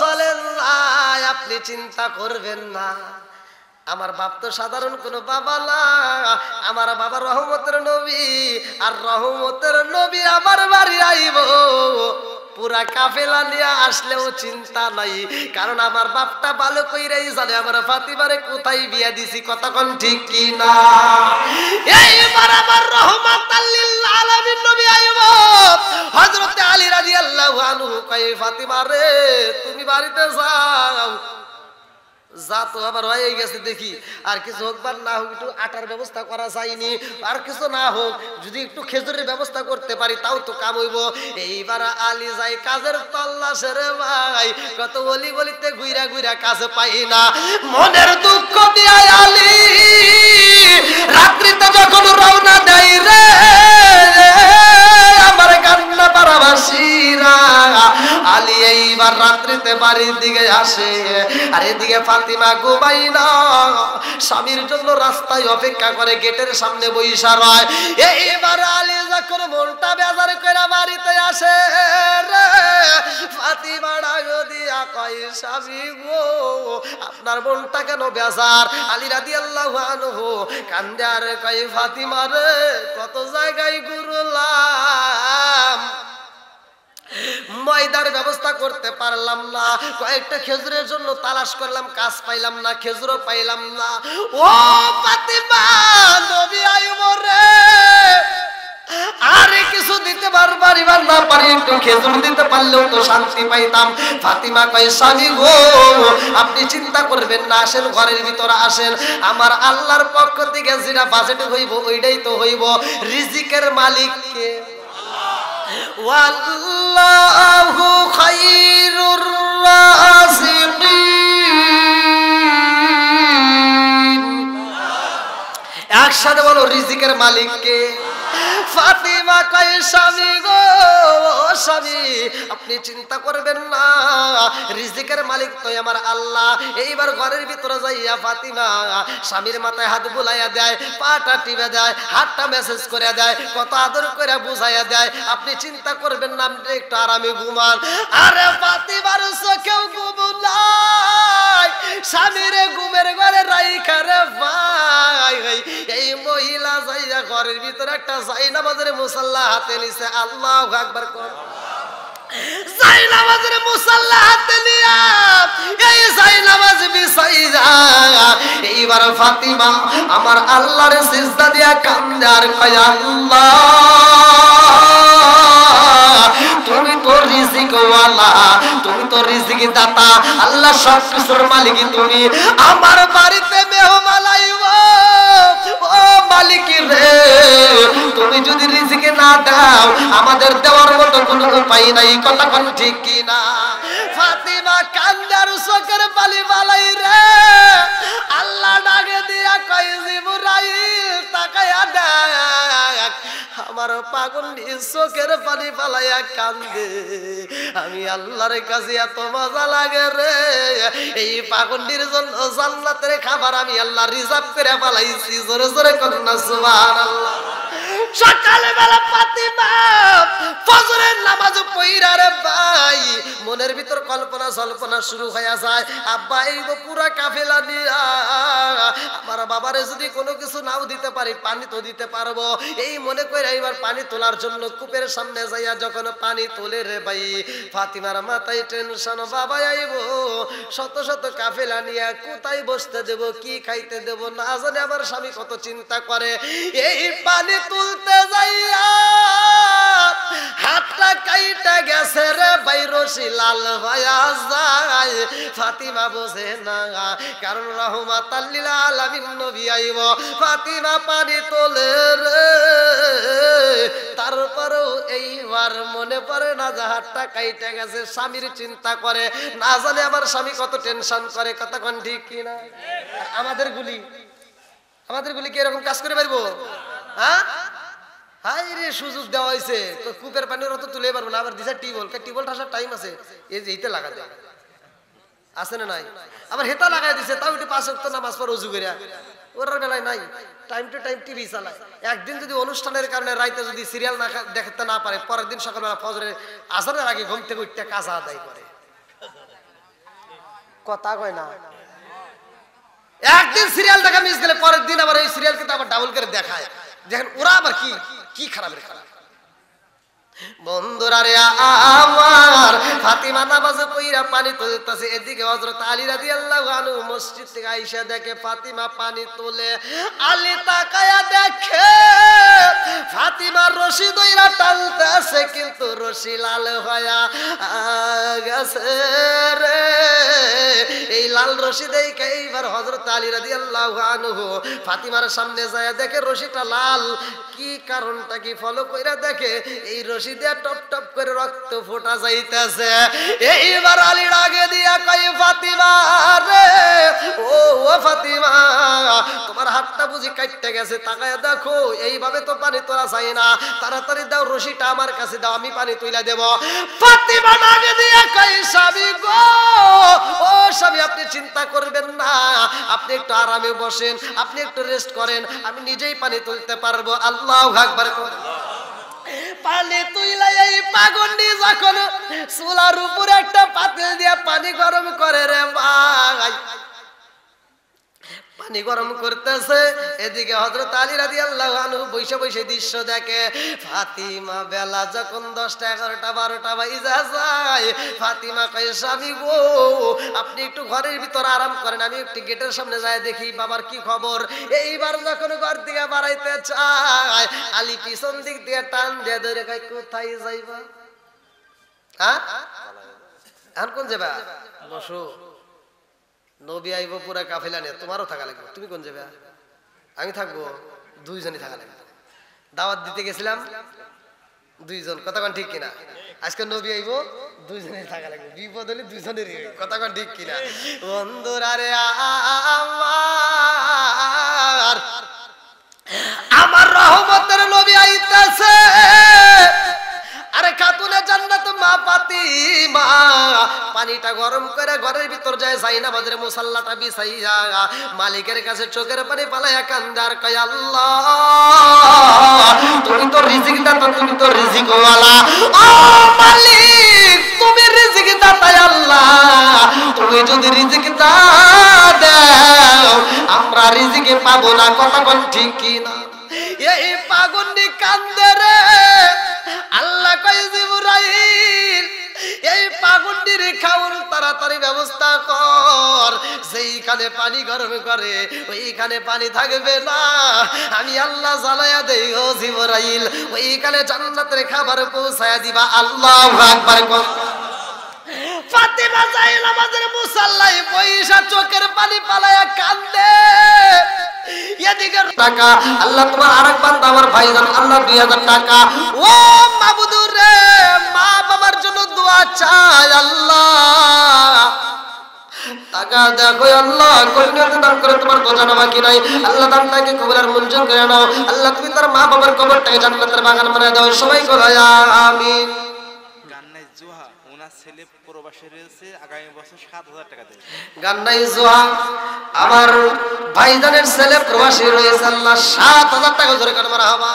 চলেন না, আপনি চিন্তা করবেন না, আমার বাপ তো সাধারণ কোনো বাবা না, আমার বাবা রহমতের নবী, আর রহমতের নবী আমার বাড়ি আইব, পুরা কাফেলা নিয়ে আসলেও চিন্তা নাই, কারণ আমার বাপটা ভালো কইরাই জানে আমার ফাতিমারে কোথায় বিয়া দিছি, কথা কোন ঠিক কি না? এইবার আমার রহমাতাল লিল আলামিন নবী আইব। হযরত আলী রাদিয়াল্লাহু আনহু কয়, ফাতিমা রে তুমি বাড়িতে যাও। যা তো আবার হয়ে গেছে, দেখি আর কিছু হোক বা না হোক, একটু আটার ব্যবস্থা করা যায়নি, আর কিছু না হোক যদি একটু খেজুরের ব্যবস্থা করতে পারি তাও তো কাম হইব। এইবার আলী যাই কাজের তল্লাশে রে ভাই, কত গলি গলিতে ঘুরা ঘুরা কাজ পাই না, মনের দুঃখ দিয়ে আলী রাত্রিতে যখন রওনা দেয় রে, আমার কান্না পারাবাসীরা, আলী এইবার রাত্রিতে বাড়ির দিকে আসে, আর এদিকে ফাতিমা ঘুমাই না, স্বামীর জন্য রাস্তায় অপেক্ষা করে, গেটের সামনে বইসা রয়। এইবার আলী যখন মনটা বেজার করে বাড়িতে আসে রে, ফাতিমা ডাক দিয়া কয়, স্বামী গো আপনার মনটা কেন বেজার? আলী রাদিয়াল্লাহু আনহু কান্দে আর কয়, ফাতিমা রে কত জায়গায় ঘুরলাম, ময়দার ব্যবস্থা করতে পারলাম না, কয়েকটা খেজুরের জন্য তালাশ করলাম, কাজ পাইলাম না, খেজুরও পাইলাম না। ও ফাতিমা নবী আইব রে, আরে কিছু দিতে পারিবার না পারি, একটু খেজুর দিতে পারলেও তো শান্তি পাইতাম। ফাতিমা কয়, স্বামী গো আপনি চিন্তা করবেন না, আসেন ঘরের ভিতরে আসেন, আমার আল্লাহর পক্ষ থেকে যেটা বাজেট হইব ওইটাই তো হইব, রিজিকের মালিক কে? ওয়াল্লাহু খায়রুর রাযিকিন। একসাথে বলো, রিজিকের মালিক কে? ফাতিমা কয় স্বামী গো স্বামী আপনি চিন্তা করবেন না, রিজিকের মালিক তো আমার আল্লাহ। এইবার ঘরের ভিতরে যাইয়া ফাতিমা স্বামীর মাথায় হাত বুলাইয়া দেয়, পাটা টিপে দেয়, হাতটা মেসেজ করে দেয়, কত আদর করে বুঝাইয়া দেয়, আপনি চিন্তা করবেন না, আপনি একটু আরামে ঘুমান। আরে ফাতিমার চোখেও ঘুম নাই, স্বামীর ঘুমের ঘরে রাইখা রে ভাই। এই মহিলা যাইয়া ঘরের ভিতরে একটা জায়নামাজের মুসাল্লা হাতে নিছে, আল্লাহু আকবার কর। জায়নামাজের মুসাল্লা হাতে নিয়া এই জায়নামাজ বিছাইয়া এইবার ফাতিমা আমার আল্লাহর সিজদা দিয়া কান্দে আর কয় আল্লাহ তুমি তো রিজিক ওয়ালা, তুমি তো রিজিক দাতা, আল্লাহ সব কিছুর মালিক তুমি। আমার বাড়িতে মেহমান আইবো, ও মালিক রে তুমি যদি রিজিক না দাও আমাদের দেওয়ার মতো কোনো উপায় নাই, কথা কোন ঠিক কি না? ফাতিমা কান্দার চোখের পানি বালাই রে, আল্লাহ ডাকে দিয়া কয় জিবরাইল তাকায়া দেখ, আমার পাগন্ডি চোখের পানি পালাইয়া কান্দে, আমি আল্লাহর কাছে এত মজা লাগে রে, এই পাগন্ডির জন্য জান্নাতের খাবার আমি আল্লাহ রিজার্ভ করে পালাইছি। জোরে জোরে কন্যা সুবহানাল্লাহ। সকালে বেলা ফাতিমা ফজরের নামাজ পড়া রে ভাই, মনের ভিতর কল্পনা জল্পনা শুরু হয়ে যায়, আব্বা এই পুরা কাফেলা নিয়া আমার বাবারে যদি কোনো কিছু নাও দিতে পারি পানি তো দিতে পারবো, এই মনে করে এবার পানি তোলার জন্য কূপের সামনে যাইয়া যখন পানি তোলে রে ভাই, ফাতিমার মাথায় টেনশন, বাবা আইবো শত শত কাফেলা নিয়ে কোথায় বসতে দেব, কি খাইতে দেব, না জানে আমার স্বামী কত চিন্তা করে। এই পানি তুলতে যাইয়া হাতটা কাইটা গেছে রে ভাই, রশি লাল হইয়া যায়, ফাতিমা বোঝে না, কারণ রাহমাতাল লিল আলামিন নবী আইব, ফাতিমা পানি তোলে রে, তারপরেও এইবার মনে পড়ে না যে হাতটা কাইটা গেছে, স্বামীর চিন্তা করে, না জানে আমার স্বামী কত টেনশন করে, কতক্ষণ ঠিক কিনা? আমাদের গুলি কি এরকম কাজ করে পারবো? হ্যাঁ হাই রে, সুযোগ দেওয়া হয়েছে তো কূপের পানির অত তুলে পারবো না, আবার দিশা টিউবওয়েল ঠাসার টাইম আছে, এই যে এইতে লাগা যায় আছে না নাই, আবার হেতা লাগাই দিছে, তাও একটু 5 ওয়াক্ত নামাজ পড়ে ওযু কইরা, ওর বেলায় নাই, টাইম টু টাইম টিভি চালায়। একদিন যদি অনুষ্ঠানের কারণে রাইতে যদি সিরিয়াল না দেখতে না পারে, পরের দিন সকালবেলা ফজরে আসরের আগে ঘুম থেকে উঠতে কাজা আদায় করে, কথা কয় না। একদিন সিরিয়াল দেখা মিস গেলে পরের দিন আবার এই সিরিয়াল কিন্তু আবার ডাবল করে দেখায়, দেখেন ওরা আবার কি খারাপের খারাপ। বন্ধুরা রে আমার, ফাতিমা নামাজে পইরা পানি তুলতেছে, এদিকে হযরত আলী রাদিয়াল্লাহু আনহু মসজিদ থেকে আইসা দেখে ফাতিমা পানি তোলে, আলী তাকায়া দেখে ফাতিমা রশি ধইরা টানতেছে, কিন্তু রশি লাল হয়া গেছে রে। এই লাল রশি দেখে এইবার হযরত আলী রাদিয়াল্লাহু আনহু ফাতিমার সামনে যায়, দেখে রশিটা লাল, কি কারণটা কি ফলো কইরা দেখে এই রশি দিয়ে টপ টপ করে রক্ত ফোটা যাইতেছে। এইবার আলী আগে দিয়া কই ফাতিমা রে, ও ফাতিমা তোমার হাতটা বুঝি কাটতে গেছে, তাকায় দেখো এইভাবে তো পানি তোলা যায় না, তাড়াতাড়ি দাও রশিটা আমার কাছে দাও, আমি পানি তুইলা দেব। ফাতিমা আগে দিয়া কই স্বামী গো, ও স্বামী আপনি চিন্তা করবেন না, আপনি একটু আরামে বসেন, আপনি একটু রেস্ট করেন, আমি নিজেই পানি তুলতে পারবো। আল্লাহু আকবার। পানি তুইলা এই পাগন্ডি যখন চুলার উপরে একটা পাতিল দিয়া পানি গরম করে রে ভাই, পানি গরম করতেছে, এদিকে হযরত আলী রাদিয়াল্লাহু আনহু বসে বসে দৃশ্য দেখে। ফাতিমা বেলা যখন 10টা 11টা 12টা বাজে যায়, ফাতিমা কয় স্বামী গো আপনি একটু ঘরের ভিতর আরাম করেন, আমি একটু গেটের সামনে যাই দেখি বাবার কি খবর। এইবার যখন ঘর থেকে বাড়াইতে চায়, আলী পিছন দিক দিয়ে টান দিয়ে ধরে কয় কোথায় যাইবা? হ্যাঁ এখন কোন যাবা? বসো, নবী আইব পুরা কাফেলা নিয়ে, তোমারও থাকা লাগবে, তুমি কোন যাবে? আমি থাকবো, দুইজনই থাকা লাগবে। দাওয়াত দিতে গেছিলাম দুইজন, কথা কোন ঠিক কিনা? আজকে নবী আইব, দুইজনেই থাকা লাগবে, বিপদ হলে দুইজনেরই, কথা কোন ঠিক কিনা? বন্ধুরা রে আমার রহমতের নবী আইতাছে, পানিটা গরম করে ঘরের ভিতর যায় যাই নামাজের মুসাল্লাটা বিছাইয়া মালিকের কাছে চোখের পানি পালাইয়া কান্দে আর কয় আল্লাহ তুমি তো রিজিক দাতা, তুমি তো রিজিক ওয়ালা। ও মালিক তুমি রিজিক দাতা আল্লাহ, তুমি যদি রিজিক দাও আমরা রিজিকে পাবো না। কথা কোন ঠিক কি না? এই পাগন্ডি কান্দে রে। আল্লাহ কয় জিবরাইল এই পাগন্ডির খাওয়ার তাড়াতাড়ি ব্যবস্থা কর, যেইখানে পানি গরম করে ওইখানে পানি থাকবে না, আমি আল্লাহ জ্বালায়া দেই। ও জিবরাইল ওইখানে জান্নাতের খাবার পৌঁছায়া দিবা। আল্লাহু আকবার। ফাতিমা যাই নামাজের মুসাল্লায় পয়সা চোখের পানি পালায়া কান্দে। এদিকে টাকা আল্লাহ তোমার আরেক বান্দা আমার ভাইজান আল্লাহ 2000 টাকা। ও মাবুদুর রে মা বাবার জন্য দোয়া চাই আল্লাহ। টাকা দেখো আল্লাহ কন্যাতে দান করে তোমার বোঝানো বাকি নাই। আল্লাহ দানটাকে কবুল আর মঞ্জুর করে নাও। আল্লাহ তুমি তার মা বাবার কবরটাকে জান্নাতের বাগান বানিয়ে দাও। সবাই বলো আমিন। গান্নাই জোহা ওনার ছেলে প্রবাসী রয়েছে, আগামী বছর 7000 টাকা দেবে। গান্নাই জোহা আমার ভাইজানের ছেলে প্রবাসী রয়েছে, আল্লাহ 7000 টাকা জোরে করে মারহাবা।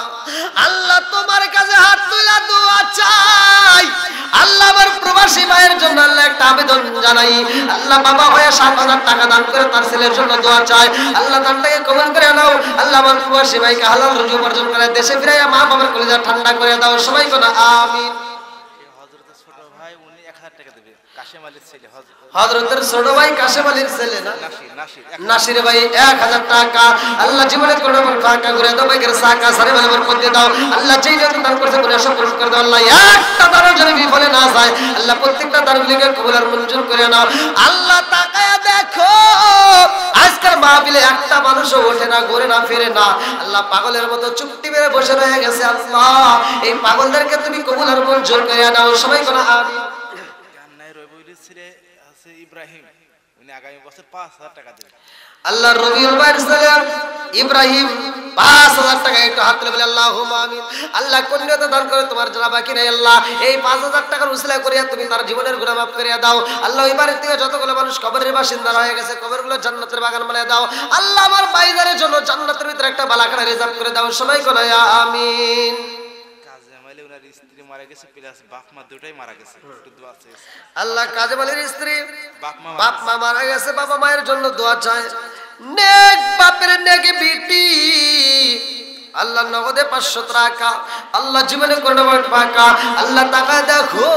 আল্লাহ তোমার কাছে হাত তুলে দোয়া চাই। আল্লাহ আমার প্রবাসী ভাইয়ের জন্য আল্লাহ একটা আবেদন জানাই। আল্লাহ বাবা হয়ে 7000 টাকা দান করে তার ছেলের জন্য দোয়া চাই। আল্লাহ দানটাকে কবুল করে নাও। আল্লাহ আমার প্রবাসী ভাইকে হালাল রুজি উপার্জন করে দেশে ফিরাইয়া মা বাবার কলিজা ঠান্ডা করে দাও। সবাই বলো আমিন। হযরতের ছোট ভাই উনি 1000 টাকা দেবে, কাশেম আলীর ছেলে। হযরতের ছোট ভাই কাশেম আলীর ছেলে না নাসির ভাই 1000 টাকা। আল্লাহ জীবনে কোনো ফাঁকা করে দাও, ভাইয়ের সাকা সারে বলে বরকত দিয়ে দাও। আল্লাহ যেই যত দান করতে বলে সব পূরণ করে দাও। আল্লাহ একটা দানের জন্য বিফলে না যায়। আল্লাহ প্রত্যেকটা দানগুলিকে কবুল আর মঞ্জুর করে নাও। আল্লাহ তাকায়া দেখো আজকের মাহফিলে একটা মানুষও ওঠে না, ঘুরে না, ফিরে না। আল্লাহ পাগলের মতো চুপটি মেরে বসে রয়ে গেছে। আল্লাহ এই পাগলদেরকে তুমি কবুল আর মঞ্জুর করে নাও। সবাই বলো আমিন। গান্নাই রবিউলের ছেলে আছে ইব্রাহিম, উনি আগামী বছর 5000 টাকা দেবে। আল্লাহ রবিউল ভাইয়ের ছেলে ইব্রাহিম 5000 টাকা একটু হাত তুলে বলে আল্লাহুম্মা আমিন। আল্লাহ কন্যাতে দান করে তোমার যারা বাকি নাই আল্লাহ এই 5000 টাকার উসিলা করিয়া তুমি তার জীবনের গুনাহ মাফ করিয়া দাও। আল্লাহ ওই বাড়ি থেকে যতগুলো মানুষ কবরের বাসিন্দা হয়ে গেছে কবরগুলো জান্নাতের বাগান বানিয়ে দাও। আল্লাহ আমার ভাইদের জন্য জান্নাতের ভিতরে একটা বালাখানা রিজার্ভ করে দাও। সবাই বলো আমিন। কাজেম আলী ওনার স্ত্রী মারা গেছে, প্লাস বাপ মা দুটোই মারা গেছে। একটু দোয়া চাই আল্লাহ কাজেম আলীর স্ত্রী বাপ মা মারা গেছে, বাবা মায়ের জন্য দোয়া চায়। নেক বাপের নেক বিটি আল্লাহ নগদে 500 টাকা। আল্লাহ জীবনে কোনো টাকা। আল্লাহ টাকা দেখো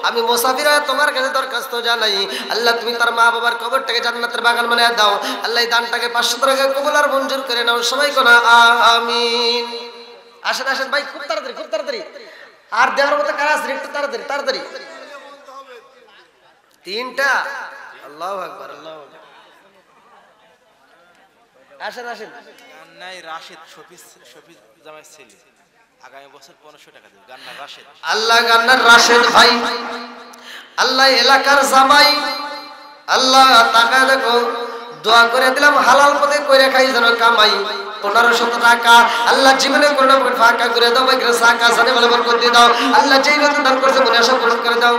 আমি মুসাফির হয়ে তোমার কাছে দরখাস্ত জানাই। আল্লাহ তুমি তার মা বাবার কবরটাকে জান্নাতের বাগান বানিয়ে দাও। আল্লাহ এই দানটাকে 500 টাকা কবুল আর মঞ্জুর করে নাও। সবাই কোনা আমিন। আসেন আসেন ভাই, খুব তাড়াতাড়ি খুব তাড়াতাড়ি। আর দেওয়ার মতো কাজ আছে, একটু তাড়াতাড়ি তাড়াতাড়ি। 3টা। আল্লাহু আকবার আল্লাহু আকবার। আসেন আসেন। গান্নাই রাশেদ শফিজ জামাই ছেলে, আগামী বছর 1500 টাকা দেবে। গান্না রাশেদ। আল্লাহ গান্নার রাশেদ ভাই আল্লাহ এলাকার জামাই আল্লাহ টাকা দেখো দোয়া করে দিলাম হালাল পথে কইরা খাই যেন কামাই 1500 টাকা। আল্লাহ জীবনে কোনো ফাঁকা করে দাও, ভাইকে সাকা সানে বলে বরকত দিয়ে দাও। আল্লাহ যেই যত দান করছে মনে আশা পূরণ করে দাও।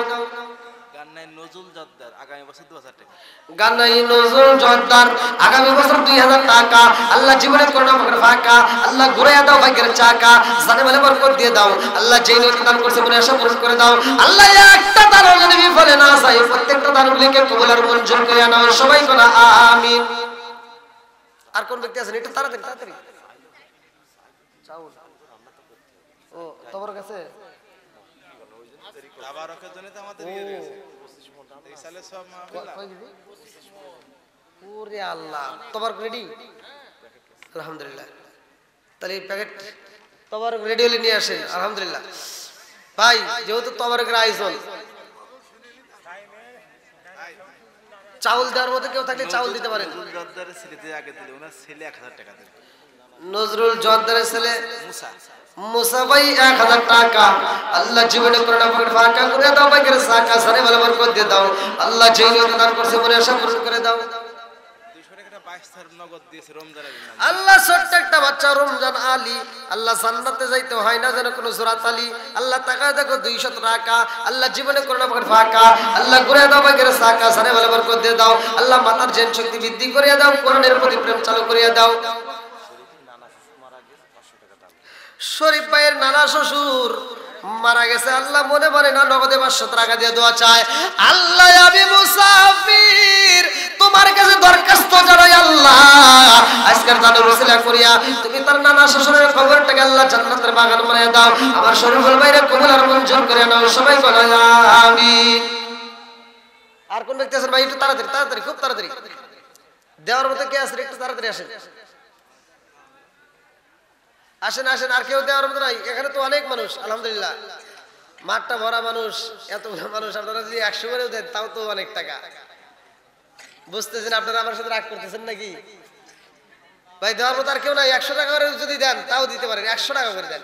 গান্নাই নজরুল জর্দার আগামী বছর 2000 টাকা। গান্নাই নজরুল জর্দার আগামী বছর 2000 টাকা। আল্লাহ জীবনে কোনো ফাঁকা আল্লাহ ঘুরাইয়া দাও, ভাইকে চাকা সানে বলে বরকত দিয়ে দাও। আল্লাহ যেই যত দান করছে মনে আশা পূরণ করে দাও। আল্লাহ একটা দানও যদি বিফলে না যায় প্রত্যেকটা দানগুলিকে কবুল আর মঞ্জুর করে নাও। সবাই বলো আমিন। আর কোন ব্যক্তি আছেন একটু তাড়াতাড়ি তাড়াতাড়ি। ও তোমার কাছে তাবারকের জন্য তো আমাদের ইয়ে রয়েছে। এই সালে সব মাহফিল ওরে আল্লাহ তোমার রেডি আলহামদুলিল্লাহ। তাহলে এই প্যাকেট তোমার রেডি হলে নিয়ে আসেন আলহামদুলিল্লাহ। ভাই যেহেতু তোমার আয়োজন চাউল দেওয়ার মতো কেউ থাকলে চাউল দিতে পারেন। জর্দারের ছেলে আগে দিলে ওনার ছেলে 1000 টাকা দেবে। নজরুল জর্দারের ছেলে মুসা মুসা ভাই 1000 টাকা। আল্লাহ জীবনে করোনা ফাঁকা করে দাও, ভাইকে সাকা সানে বলে বরকত দিয়ে দাও। আল্লাহ যেই নিয়ত দান করছে মনে আশা পূরণ করে দাও। 200 টাকা 5 নগদ দিয়েছে রমজান আলীর নাম। আল্লাহ ছোট্ট একটা বাচ্চা রমজান আলী, আল্লাহ জান্নাতে যাইতে হয় না যেন কোনো সুরাত আলী, আল্লাহ টাকা দেখো 200 টাকা, আল্লাহ জীবনে করোনা পকেট ফাঁকা, আল্লাহ ঘুরে দাও বাগের সাকা সারে বলে বরকত দিয়ে দাও, আল্লাহ মাতার জেন শক্তি বৃদ্ধি করিয়া দাও, কোরআনের প্রতি প্রেম চালু করিয়া দাও। শরীফ ভাইয়ের নানা শ্বশুর মারা গেছে, আল্লাহ মনে মনে না নগদে 500 টাকা দিয়ে দোয়া চায়। আল্লাহ আমি মুসাফির তোমার কাছে দরখাস্ত জানাই আল্লাহ, আজকের দানের ওসিলা করিয়া তুমি তার নানা শ্বশুরের খবরটাকে আল্লাহ জান্নাতের বাগান বানায় দাও, আমার শরীফুল ভাইরা কবুল আর মঞ্জুর করে নাও, সবাই বলো আমিন। আর কোন ব্যক্তি আছেন ভাই একটু তাড়াতাড়ি তাড়াতাড়ি খুব তাড়াতাড়ি দেওয়ার মতো কে আছে একটু তাড়াতাড়ি আসেন আসেন আসেন। আর কেউ দেওয়ার মতো নাই, এখানে তো অনেক মানুষ আলহামদুলিল্লাহ, মাঠটা ভরা মানুষ, এত মানুষ, আপনারা যদি 100 করেও দেন তাও তো অনেক টাকা। বুঝতেছেন আপনারা আমার সাথে রাগ করতেছেন নাকি ভাই? দেওয়ার মতো আর কেউ নাই, 100 টাকা করে যদি দেন তাও দিতে পারেন, 100 টাকা করে দেন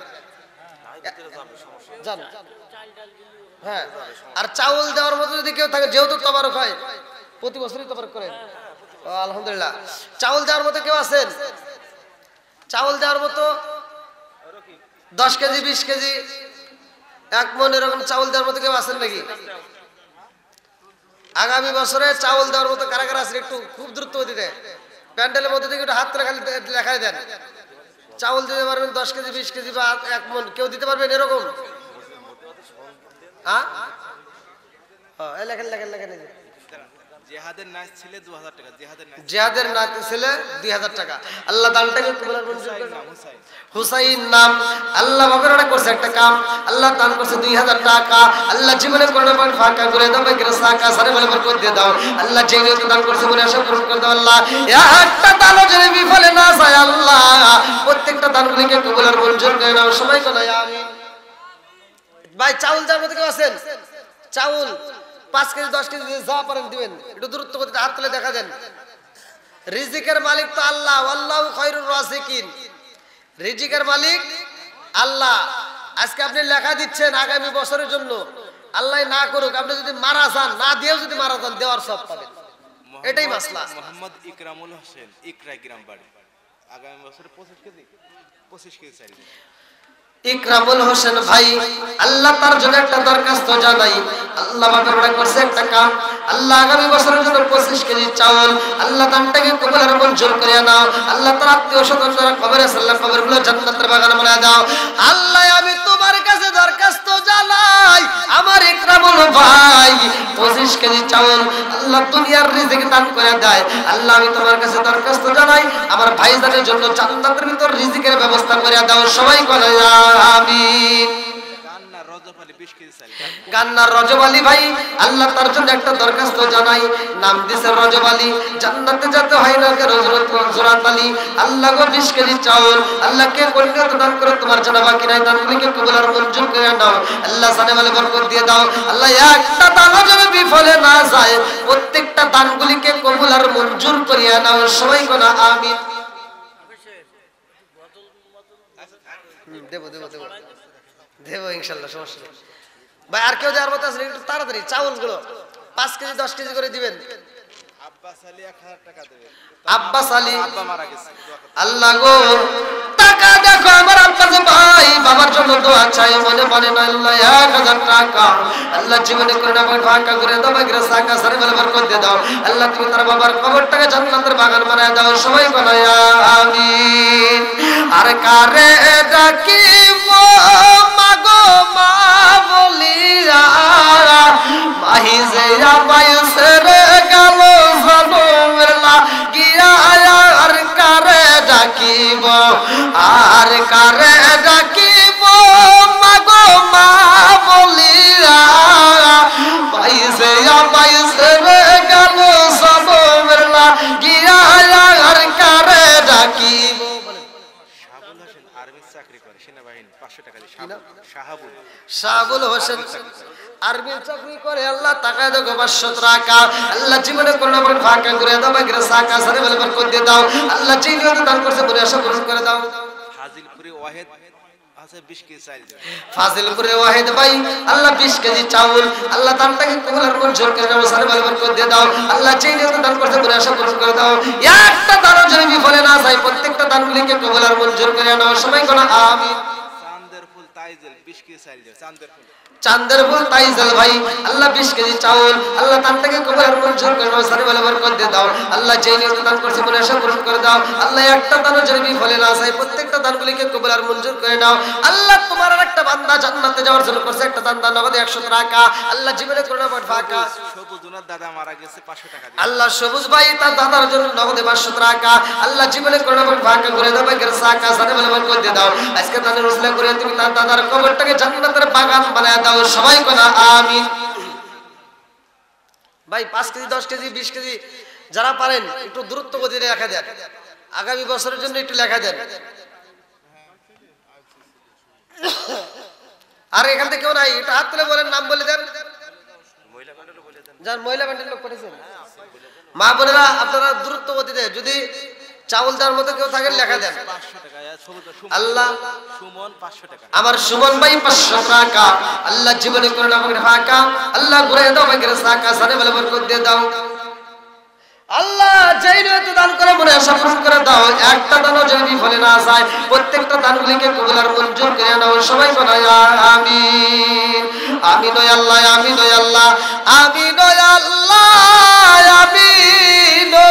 জান। হ্যাঁ, আর চাউল দেওয়ার মতো যদি কেউ থাকে, যেহেতু তবারক হয় প্রতি বছরই তবারক করেন, আলহামদুলিল্লাহ। চাউল দেওয়ার মতো কেউ আছেন? চাউল দেওয়ার মতো 10 কেজি 20 কেজি 1 মণ এরকম চাউল দেওয়ার মতো কেউ আছেন নাকি? আগামী বছরে চাউল দেওয়ার মতো কারা কারা আছে একটু খুব দ্রুত দিতে প্যান্ডেলের মধ্যে থেকে একটু হাত খালি লেখায় দেন। চাউল দিতে পারবেন 10 কেজি 20 কেজি বা 1 মণ কেউ দিতে পারবেন এরকম? হ্যাঁ লেখেন লেখেন লেখেন। জিহাদের নাচ ছিলে 2000 টাকা, জিহাদের নাচ ছিলে 2000 টাকা। আল্লাহ দানটাকে কবুল মঞ্জুর করে নাও। হুসাইন নাম আল্লাহ বাবারা করছে একটা কাম, আল্লাহ দান করছে 2000 টাকা, আল্লাহ জীবনে করোনা পয়েন্ট ফাঁকা করে দাও, বাকিরা সাকা সারে বলে বরকত দিয়ে দাও। আল্লাহ যে নিয়ত দান করছে মনে আশা পূরণ করে দাও। আল্লাহ একটা দানও যেন বিফলে না যায় আল্লাহ, প্রত্যেকটা দানগুলিকে কবুল আর মঞ্জুর করে নাও, সবাই বলো আমিন। ভাই চাউল দেওয়ার মতো কেউ আছেন? চাউল 5 কেজি 10 কেজি যা পারেন দিবেন, একটু দূরত্ব করতে হাত তুলে দেখা দেন। রিজিকের মালিক তো আল্লাহ, আল্লাহু খায়রুর রাজিকিন, রিজিকের মালিক আল্লাহ। আজকে আপনি লেখা দিচ্ছেন আগামী বছরের জন্য, আল্লাহ না করুক আপনি যদি মারা যান, না দিয়েও যদি মারা যান দেওয়ার সব পাবেন, এটাই মাসলা। মোহাম্মদ ইকরামুল হোসেন, ইকরা গ্রাম বাড়ি, আগামী বছরে 25 কেজি চাইল। ইকরামুল হোসেন ভাই আল্লাহ তার জন্য একটা দরখাস্ত জানাই, আল্লাহ বাবা করছে একটা কাম, আল্লাহ আগামী বছরের জন্য 25 কেজি চাউল আল্লাহ দানটাকে কবুল আর মঞ্জুর করে নাও। আল্লাহ তার আত্মীয় স্বজন যারা কবরে আছে আল্লাহ কবরগুলো জান্নাতের বাগান বানায় দাও। আল্লাহ আমি তোমার কাছে দরখাস্ত জানাই, আমার ইকরামুল ভাই 25 কেজি চাউল আল্লাহ দুনিয়ার রিজিক দান করে দেয়। আল্লাহ আমি তোমার কাছে দরখাস্ত জানাই, আমার ভাইজানের জন্য জান্নাতের ভিতর রিজিকের ব্যবস্থা করে দাও, সবাই বলে আমিন। গান্নার রজব আলী ভাই আল্লাহ তার জন্য একটা দরখাস্ত জানাই, নাম দিছে রজব আলী, জান্নাতে যেতে হয় না জোরাত আলী। আল্লাহ গো 20 কেজি চাউল আল্লাহ কে কলিয়াত দান করে তোমার জানা বাকি নাই, দানগুলিকে কবুল আর মঞ্জুর করে নাও। আল্লাহ জানে বলে বরকত দিয়ে দাও। আল্লাহ একটা দানও যেন বিফলে না যায়, প্রত্যেকটা দানগুলিকে কবুল আর মঞ্জুর করিয়া নাও, সবাই বলো আমিন। দেবো দেবো দেবো দেবো ইনশাল্লাহ, সমস্যা নেই ভাই। আর কেউ দেওয়ার মতো আছে একটু তাড়াতাড়ি চাউলগুলো 5 কেজি 10 কেজি করে দিবেন। আব্বাস আলী 1000 টাকা দেবে। আব্বাস আলী আব্বা মারা গেছে, আল্লাহ গো টাকা দেখো আমার আব্বাস ভাই, বাবার জন্য দোয়া চাই মনে মনে না আল্লাহ 1000 টাকা আল্লাহ জীবনে করোনা পয়েন্ট ফাঁকা করে দাও, বাকিরা সাকা সারে বলে বরকত দিয়ে দাও। আল্লাহ তুমি তার বাবার কবরটাকে জান্নাতের বাগান বানায় দাও, সবাই বলো আমিন। আর কারে ডাকিব মাগো মা বলিয়া মাহি যে আবাইছে রে গেল জনমের লাগিয়া, আর কারে ডাকিব আর কারে ডাকিব মাগো মা বলিয়া পাইছে আবাইছে রে গেল জনমের লাগিয়া, আর কারে ডাকিব। শাহাবুল হোসেন আর্মি চাকরি করে সেনাবাহিনী, 500 টাকা দিয়ে। শাহাবুল হোসেন আর্মি চাকরি করে, আল্লাহ টাকা দাও 500 টাকা আল্লাহ জীবনে করোনা পয়েন্ট ফাঁকা করে দাও, বাকিরা সাকা সারে বলে বরকত দিয়ে দাও। আল্লাহ যে নিয়ত দান করছে বলে আশা পূরণ করে দাও। ফাজিলপুরে ওয়াহিদ আছে 20 কেজি চাল দেন। ফাজিলপুরে ওয়াহিদ ভাই আল্লাহ 20 কেজি চাউল আল্লাহ দানটাকে কবুল আর মঞ্জুর করে নাও, সারে ভালো করে দিয়ে দাও আল্লাহ, যেই নিয়ত দান করতে বলে আশা পূরণ করে দাও। একটা দানও যেন বিফলে না যায়, প্রত্যেকটা দানগুলিকে কবুল আর মঞ্জুর করে নাও, সবাই কোন আমিন। চাঁদের ফুল তাইজেল 20 কেজি চাল দেন। চাঁদের ফুল তাইজাল ভাই আল্লাহ 20 কেজি চাউল আল্লাহ দানটাকে কবুল আর মঞ্জুর করে নাও, সারে ভালো করে দিয়ে দাও আল্লাহ, যেই নিয়ত দান করতে বলে আশা পূরণ করে দাও আল্লাহ, একটা দানও যেন বিফলে না যায়, প্রত্যেকটা দানগুলিকে কবুল আর মঞ্জুর করে নাও আল্লাহ। তোমার আর একটা বান্দা জান্নাতে যাওয়ার জন্য করছে একটা দান, দান নগদে 100 টাকা আল্লাহ, জীবনে করোনা পর ফাঁকা। সবুজ ওনার দাদা মারা গেছে 500 টাকা দিয়ে। আল্লাহ সবুজ ভাই তার দাদার জন্য নগদে 500 টাকা আল্লাহ, জীবনে করোনা পর ফাঁকা করে দাও, ভাগ্যের সাকা সারে ভালো করে দিয়ে দাও আজকে দানের উসলা করে তুমি তার দাদার কবরটাকে জান্নাতের বাগান বানায় দাও, সবাই কোন আমিন। ভাই 5 কেজি 10 কেজি 20 কেজি যারা পারেন একটু দূরত্ব গতিতে লেখা দেন, আগামী বছরের জন্য একটু লেখা দেন। আর এখান থেকে কেউ নাই, এটা হাত তুলে বলেন, নাম বলে দেন। যার মহিলা ব্যান্ডের লোক পাঠিয়েছেন, মা বোনেরা আপনারা দূরত্ব গতিতে যদি চাউল দেওয়ার মতো কেউ থাকেন লেখা দেন। 500 টাকা আল্লাহ সুমন 500 টাকা আমার সুমন ভাই 500 টাকা আল্লাহ, জীবনে করে না আমাকে ফাঁকা আল্লাহ, ঘুরে দাও ভাগ্যের সাকা সারে ভালো বরকত দিয়ে দাও আল্লাহ, যেই নিয়তে দান করে মনে আশা পূরণ করে দাও, একটা দানও যেন বিফলে না যায়, প্রত্যেকটা দানগুলিকে কবুল আর মঞ্জুর করে নাও, সবাই বলো আমিন। আমিন ও আল্লাহ, আমিন ও আল্লাহ, আমিন ও আল্লাহ, আমিন ও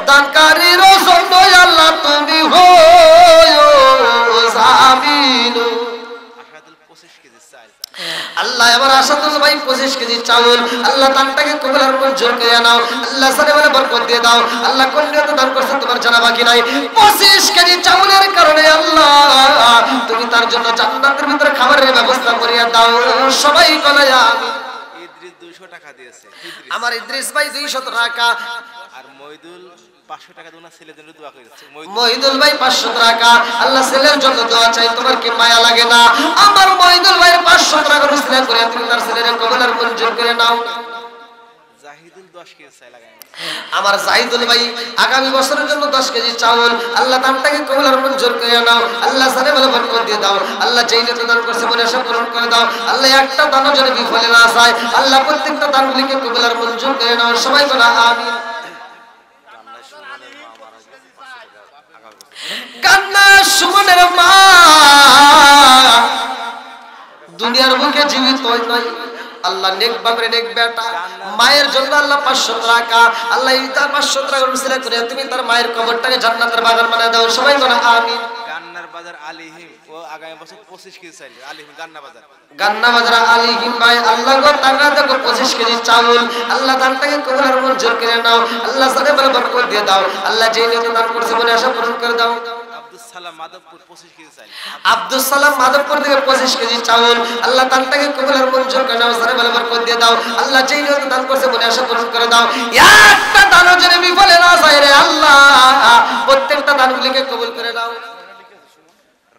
দানকারীর জন্য আল্লাহ তুমি হও আমিন। আহাদুল 25 কেজি চাল আল্লাহ, আমার আশাতুল ভাই 25 কেজি চাউল আল্লাহ, দানটাকে কবুল আর মঞ্জুর করে নাও আল্লাহ, সারে বলে বরকত দিয়ে দাও আল্লাহ, কোন নিয়তে দান করছে তোমার জানা বাকি নাই। 25 কেজি চাউলের কারণে আল্লাহ তুমি তার জন্য জান্নাতের ভিতরে খাবারের ব্যবস্থা করিয়া দাও, সবাই বলে আমিন। ইদ্রিস 200 টাকা দিয়েছে। আমার ইদ্রিস ভাই 200 টাকা, আর মইদুল 500 টাকা দিয়ে ওনার ছেলের জন্য দোয়া করেছে। মহিদুল ভাই 500 টাকা আল্লাহ, ছেলের জন্য দোয়া চাই, তোমার কি মায়া লাগে না? আমার মহিদুল ভাইয়ের 500 টাকা রুসিলা করে তুমি তার ছেলের কবুল আর মঞ্জুর করে নাও। জাহিদুল 10 কেজি চাল লাগায়। আমার জাহিদুল ভাই আগামী বছরের জন্য 10 কেজি চাউল আল্লাহ, দানটাকে কবুল আর মঞ্জুর করে নাও আল্লাহ, সারে ভালো বরকত দিয়ে দাও আল্লাহ, যেই নিয়তে দান করছে মনে আশা পূরণ করে দাও আল্লাহ, একটা দানও যেন বিফলে না যায় আল্লাহ, প্রত্যেকটা দানগুলিকে কবুল আর মঞ্জুর করে নাও, সবাই বলো আমিন। কান্না সুমনের মা দুনিয়ার বুকে জীবিত নয় আল্লাহ, নেক বাপরে নেক বেটা, মায়ের জন্য আল্লাহ 500 টাকা আল্লাহ, ইতা 500 টাকা রুসিলা করে তুমি তার মায়ের কবরটাকে জান্নাতের বাগান বানায় দাও, সবাই বলো আমিন। গান্নার বাজার আলিহিম ও আগামী বছর 25 কেজি চাল আলিহিম গান্না বাজার। গান্না বাজার আলিহিম ভাই আল্লাহ গো টাকা দেখো 25 কেজি চাউল আল্লাহ, দানটাকে কবুল আর মঞ্জুর করে নাও আল্লাহ, সারে ভালো বরকত দিয়ে দাও আল্লাহ, যেই নিয়তে দান করছে মনে আশা পূরণ করে দাও। আব্দুল সালাম মাধবপুর 25 কেজি চাল। আব্দুল সালাম মাধবপুর থেকে 25 কেজি চাউল আল্লাহ, দানটাকে কবুল আর মঞ্জুর করে নাও, সারে ভালো বরকত দিয়ে দাও আল্লাহ, যেই নিয়তে দান করছে মনে আশা পূরণ করে দাও, একটা দানও যেন বিফলে না যায় রে আল্লাহ, প্রত্যেকটা দানগুলিকে কবুল করে দাও।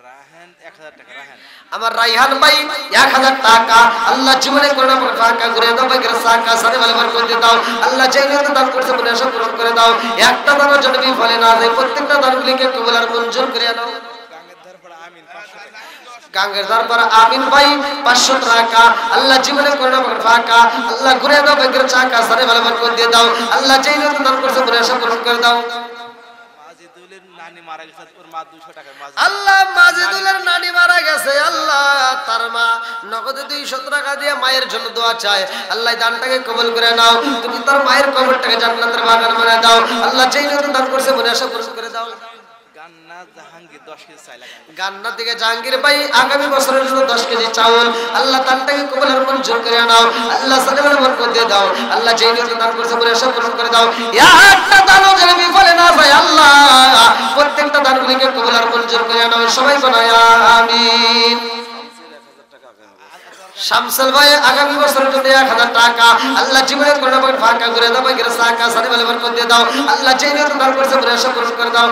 রাহান 1000 টাকা রাহান। আমার রাইহান ভাই 1000 টাকা আল্লাহ, জীবনে করোনা পর ফাঁকা করে দাও, ভাগ্যের সাকা সারে ভালো বরকত দিয়ে দাও আল্লাহ, যেই নিয়তে দান করছে মনে আশা পূরণ করে দাও, একটা দানও যেন বিফলে না যায়, প্রত্যেকটা দানগুলিকে কবুল আর মঞ্জুর করে নাও। গাঙ্গের দরবার আমিন 500 টাকা। গাঙ্গের দরবার আমিন ভাই 500 টাকা আল্লাহ, জীবনে করোনা পর ফাঁকা আল্লাহ, ঘুরে দাও ভাগ্যের চাকা সারে ভালো বরকত দিয়ে দাও আল্লাহ, যেই নিয়তে দান করছে মনে আশা পূরণ করে দাও। মাজিদুলের নানি মারা গেছে, ওর মা 200 টাকা। আল্লাহ, মাজিদুলের নানি মারা গেছে আল্লাহ, তার মা নগদে 200 টাকা দিয়ে মায়ের জন্য দোয়া চায় আল্লাহ, দানটাকে কবুল করে নাও, তুমি তার মায়ের কবরটাকে জান্নাতের বাগান বানায় দাও আল্লাহ, যেই নিয়তে দান করছে মনে আশা পূরণ করে দাও। গান্না জাহাঙ্গীর 10 কেজি চাল লাগায়। গান্না থেকে জাহাঙ্গীর ভাই আগামী বছরের জন্য 10 কেজি চাউল আল্লাহ, দানটাকে কবুল আর মঞ্জুর করে নাও আল্লাহ, সারে ভালো বরকত দিয়ে দাও আল্লাহ, যেই নিয়তে দান করছে মনে আশা পূরণ করে দাও, একটা দানও যেন বিফলে না যায় আল্লাহ, প্রত্যেকটা দানগুলিকে কবুল আর মঞ্জুর করে নাও, সবাই বলো আমিন। শামসুল ভাই আগামী বছরের জন্য 1000 টাকা আল্লাহ, জীবনে করোনা পর ফাঁকা করে দাও, ভাগ্যের সাকা সারে ভালো বরকত দিয়ে দাও আল্লাহ, যেই নিয়তে দান করছে মনে আশা পূরণ করে দাও,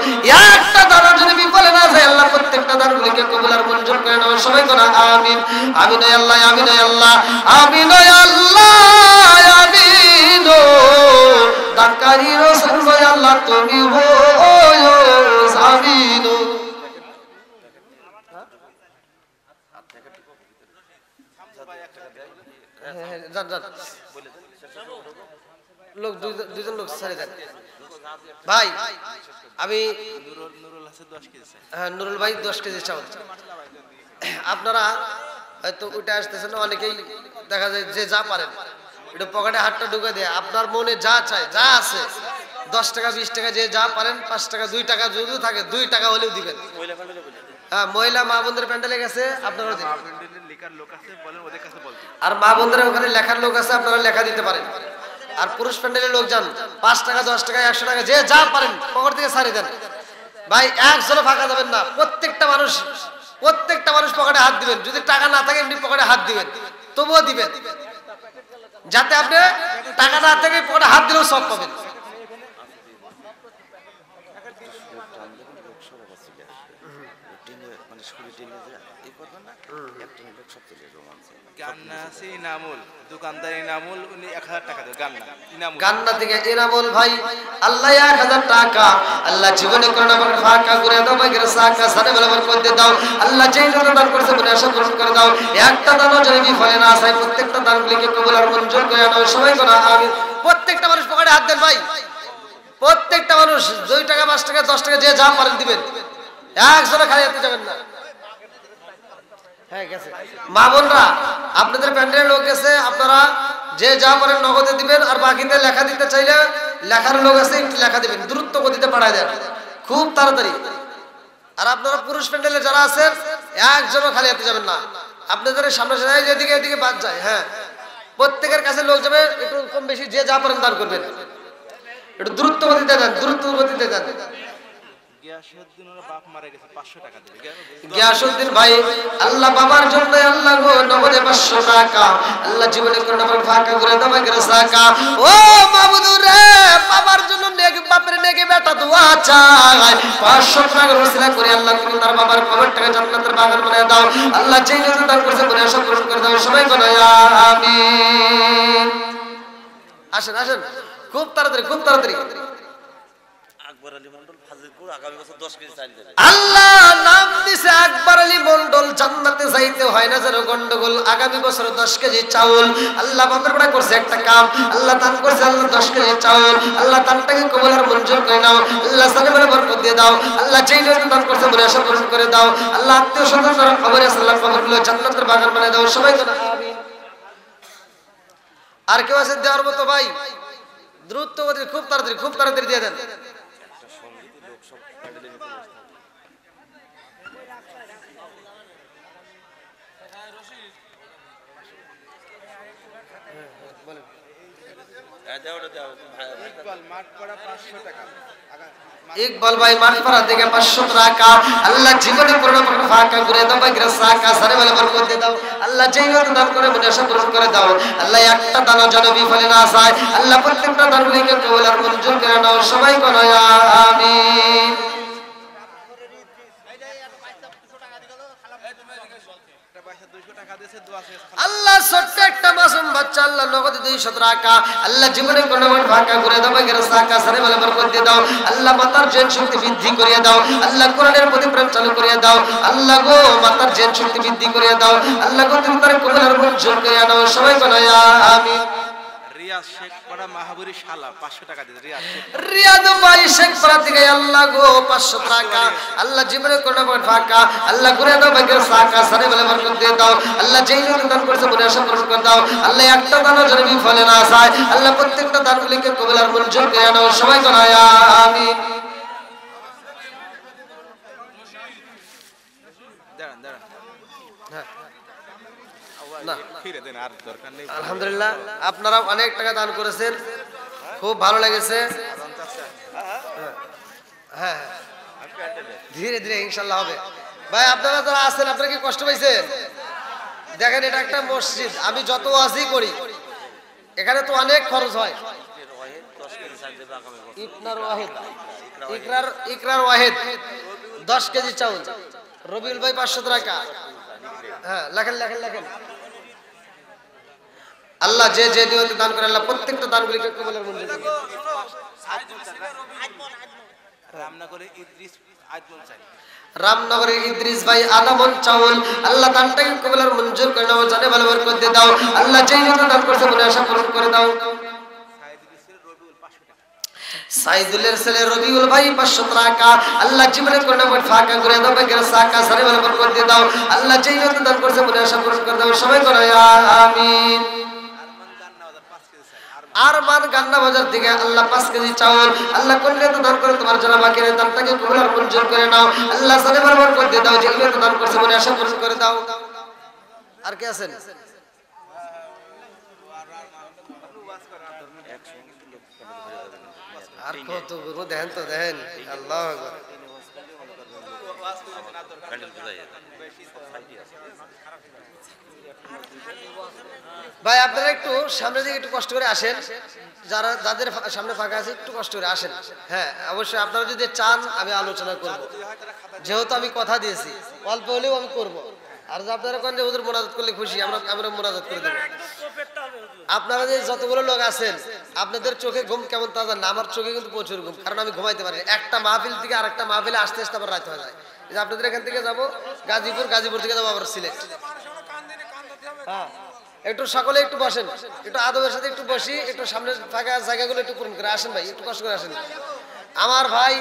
একটা দানও যেন বিফলে না যায় আল্লাহ, প্রত্যেকটা দানগুলিকে কবুল আর মঞ্জুর করে নাও, সবাই বলো আমিন। আমিন ও আল্লাহ, আমিন ও আল্লাহ, আমিন ও আল্লাহ, আমিন ও দানকারীর জন্য আল্লাহ তুমি হও আমিন। যান যান লোক দুইজন লোক ছেড়ে দেন ভাই। আমি নুরুল হাসান 10 কেজি চাই। হ্যাঁ নুরুল ভাই 10 কেজি চাউল। আপনারা হয়তো ওইটা আসতেছেন না, অনেকেই দেখা যায় যে যা পারেন একটু পকেটে হাতটা ঢুকে দেয়, আপনার মনে যা চায় যা আছে 10 টাকা 20 টাকা যে যা পারেন, 5 টাকা 2 টাকা যদি থাকে 2 টাকা হলেও দিবেন। হ্যাঁ মহিলা মা বোনদের প্যান্ডেলে গেছে আপনারা দিন, লেখার লোক আছে বলেন ওদের কাছে বলতে। আর মা বোনদের ওখানে লেখার লোক আছে আপনারা লেখা দিতে পারেন। আর পুরুষ প্যান্ডেলের লোক যান 5 টাকা 10 টাকা 100 টাকা যে যা পারেন পকেট থেকে ছাড়িয়ে দেন ভাই, একজনও ফাঁকা যাবেন না। প্রত্যেকটা মানুষ পকেটে হাত দিবেন, যদি টাকা না থাকে এমনি পকেটে হাত দিবেন, তবুও দিবেন, যাতে আপনি টাকা না থেকে পকেটে হাত দিলেও সব পাবেন। গান্না থেকে ইনামুল ভাই আল্লাহ 1000 টাকা আল্লাহ জীবনে করে না ফাঁকা করে দাও, বাগের সাকা সারে বরাবর করে দাও। আল্লাহ যেই দান করেছে মনে আশা পূরণ করে দাও। একটা দানও যেন বিফলে না যায়, প্রত্যেকটা দানগুলিকে কবুল আর মঞ্জুর করে নাও সবাই করে আমিন। প্রত্যেকটা মানুষ পকেটে হাত দেন ভাই, প্রত্যেকটা মানুষ 2 টাকা 5 টাকা 10 টাকা যে যা পারেন দিবেন, একজনে খালি হাতে যাবেন না। হ্যাঁ গেছে মা বোনরা, আপনাদের প্যান্ডেলের লোক গেছে, আপনারা যে যা পারেন নগদে দিবেন, আর বাকিতে লেখা দিতে চাইলে লেখার লোক আছে একটু লেখা দিবেন, দ্রুত গতিতে পাঠায় দেন খুব তাড়াতাড়ি। আর আপনারা পুরুষ প্যান্ডেলে যারা আছেন একজনও খালি হাতে যাবেন না, আপনাদের সামনে সামনে যেদিকে এদিকে বাদ যায়। হ্যাঁ প্রত্যেকের কাছে লোক যাবে, একটু কম বেশি যে যা পারেন দান করবেন, একটু দ্রুত গতিতে দেন, দ্রুত গতিতে দেন। গিয়াসউদ্দিন ভাই আল্লাহ বাবার জন্য আল্লাহ গো নগদে 500 টাকা আল্লাহ জীবনে করে না ফাঁকা করে দাও বাগের সাকা। ও মাবুদ রে, বাবার জন্য নেক বাপের নেকে বেটা দোয়া চায়, 500 টাকা রসিলা করে আল্লাহ তুমি তার বাবার কবরটাকে জান্নাতের বাগান বানিয়ে দাও। আল্লাহ যেই নিয়ত দান করেছে মনে আশা পূরণ করে দাও সবাই বলো আমিন। আসেন আসেন খুব তাড়াতাড়ি খুব তাড়াতাড়ি। আল্লাহ নাম দিছে আকবর আলী মন্ডল, জান্নাতে যাইতে হয় না যেন গন্ডগোল। আগামী বছর 10 কেজি চাউল আল্লাহ বাপের বেটা করছে একটা কাম, আল্লাহ দান করছে আল্লাহ 10 কেজি চাউল। আল্লাহ দানটাকে কবুল আর মঞ্জুর করে নাও, আল্লাহ সালেমের বরকত দিয়ে দাও। আল্লাহ যেই নিয়ত দান করছে মনে আশা পূরণ করে দাও। আল্লাহ আত্মীয় স্বজন যারা কবরে আছে আল্লাহ কবরগুলো জান্নাতের বাগান বানিয়ে দাও সবাই তো আমিন। আর কেউ আছে দেওয়ার মতো ভাই? দ্রুত গতিতে খুব তাড়াতাড়ি দিয়ে দেন। ইকবাল ভাই মাঠপাড়া থেকে 500 টাকা আল্লাহ জীবনে করোনা ফাঁকা করে দাও, বাগের সাকা সারে বলে বরকত দিয়ে দাও। আল্লাহ যেই মত দান করে মনে আশা পূরণ করে দাও। আল্লাহ একটা দানা যেন বিফলে না যায়, আল্লাহ প্রত্যেকটা দানগুলিকে কবুল আর মঞ্জুর করে নাও সবাই বলো আমিন। আল্লাহ ছোট্ট একটা মাসুম বাচ্চা আল্লাহ নগদে 200 টাকা আল্লাহ জীবনে কোনো ফাঁকা করে দাও, বাগের সাকা সারে বলে বরকত দিয়ে দাও। আল্লাহ মাতার জেন শক্তি বৃদ্ধি করিয়ে দাও, আল্লাহ কোরআনের প্রতি প্রেম চালু করিয়ে দাও। আল্লাহ গো মাতার জেন শক্তি বৃদ্ধি করিয়ে দাও, আল্লাহ গো তুমি তার কবুল আর মঞ্জুর করে নাও সবাই বলো আমিন। রিয়াজ শেখ পাড়া মাহাবুরি শালা 500 টাকা দিন। রিয়াদ ভাই শেখ পাড়া থেকে আল্লাহ গো 500 টাকা আল্লাহ জীবনে কোনো ফাঁকা আল্লাহ করে দাও, বাগের সাকা সারে বলে বরকত দিয়ে দাও। আল্লাহ যেই নিয়ত দান করেছে মনে আশা পূরণ করে দাও। আল্লাহ একটা দানও যেন বিফলে না যায়, আল্লাহ প্রত্যেকটা দানগুলিকে কবুল আর মঞ্জুর করে নাও সবাই বলো আমিন। আলহামদুলিল্লাহ আপনারা অনেক টাকা দান করেছেন, খুব ভালো লেগেছে। হ্যাঁ ধীরে ধীরে ইনশাল্লাহ হবে। ভাই আপনারা যারা আছেন আপনারা কি কষ্ট পাইছেন? দেখেন এটা একটা মসজিদ, আমি যত ওয়াজই করি এখানে তো অনেক খরচ হয়। ইকরার ওয়াহিদ 10 কেজি চাউল, রবিউল ভাই 500 টাকা। হ্যাঁ লেখেন লেখেন লেখেন। আল্লাহ যে যে নিয়তে দান করে আল্লাহ প্রত্যেকটা দানগুলিকে কবুল আর মঞ্জুর করুন। রামনগরে ইদ্রিস আজমল চাই রামনগরের ইদ্রিস ভাই আলামন চাউল আল্লাহ দানটাকে কবুল আর মঞ্জুর করে নাও, জানে ভালো বরকত দিয়ে দাও আল্লাহ, যেই মতো দান করছে মনে আশা পূরণ করে দাও। সাইদুলের ছেলে রবিউল ভাই 500 টাকা আল্লাহ জীবনে করে নাও, ফাঁকা করে দাও, ব্যাংকের সাকা জানে ভালো বরকত দিয়ে দাও আল্লাহ, যেই মতো দান করছে মনে আশা পূরণ করে দাও। সবাই করে আমিন। আরমান গান্না বাজার থেকে আল্লাহ 5 কেজি চাউল আল্লাহ কল্যাণ দান করে তোমার জন্য বাকি দানটাকে কবুল আর মঞ্জুর করে নাও আল্লাহ, জানে ভালো বরকত দিয়ে দাও, যেই মতো দান করছে মনে আশা পূরণ করে দাও। আর কে আছেন? আর কত গুরু দেখেন তো দেখেন, আল্লাহ ভাই আপনারা একটু সামনে দিকে একটু কষ্ট করে আসেন, যাদের সামনে ফাঁকা আছে একটু কষ্ট করে আসেন। হ্যাঁ অবশ্যই আপনারা যদি চান আমি আলোচনা করব, যেহেতু আমি কথা দিয়েছি অল্প হলেও আমি করব। আর আপনারা কোন যে হুজুর মোনাজাত করলে খুশি, আমরা মোনাজাত করে দেব। আপনারা যে যতগুলো লোক আছেন আপনাদের চোখে ঘুম কেমন তা জানেন না, আমার চোখে কিন্তু প্রচুর ঘুম, কারণ আমি ঘুমাইতে পারি একটা মাহফিল থেকে আরেকটা মাহফিলে আসতে আসতে আবার রাত হয়ে যায়। যে আপনাদের এখান থেকে যাব গাজীপুর থেকে যাবো আবার সিলেট। হ্যাঁ একটু সকলে একটু বসেন, একটু আদবের সাথে একটু বসি, একটু সামনে ফাঁকা জায়গাগুলো একটু পূরণ করে আসেন ভাই, একটু কষ্ট করে আসেন। আমার ভাই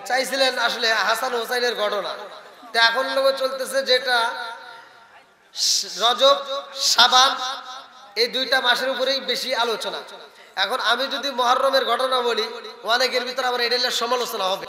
চাইছিলেন আসলে হাসান হোসাইনের ঘটনা, তো এখন লোক চলতেছে যেটা রজব শাবান এই 2টা মাসের উপরেই বেশি আলোচনা। এখন আমি যদি মুহররমের ঘটনা বলি অনেকের ভিতরে আবার এটা সমালোচনা হবে।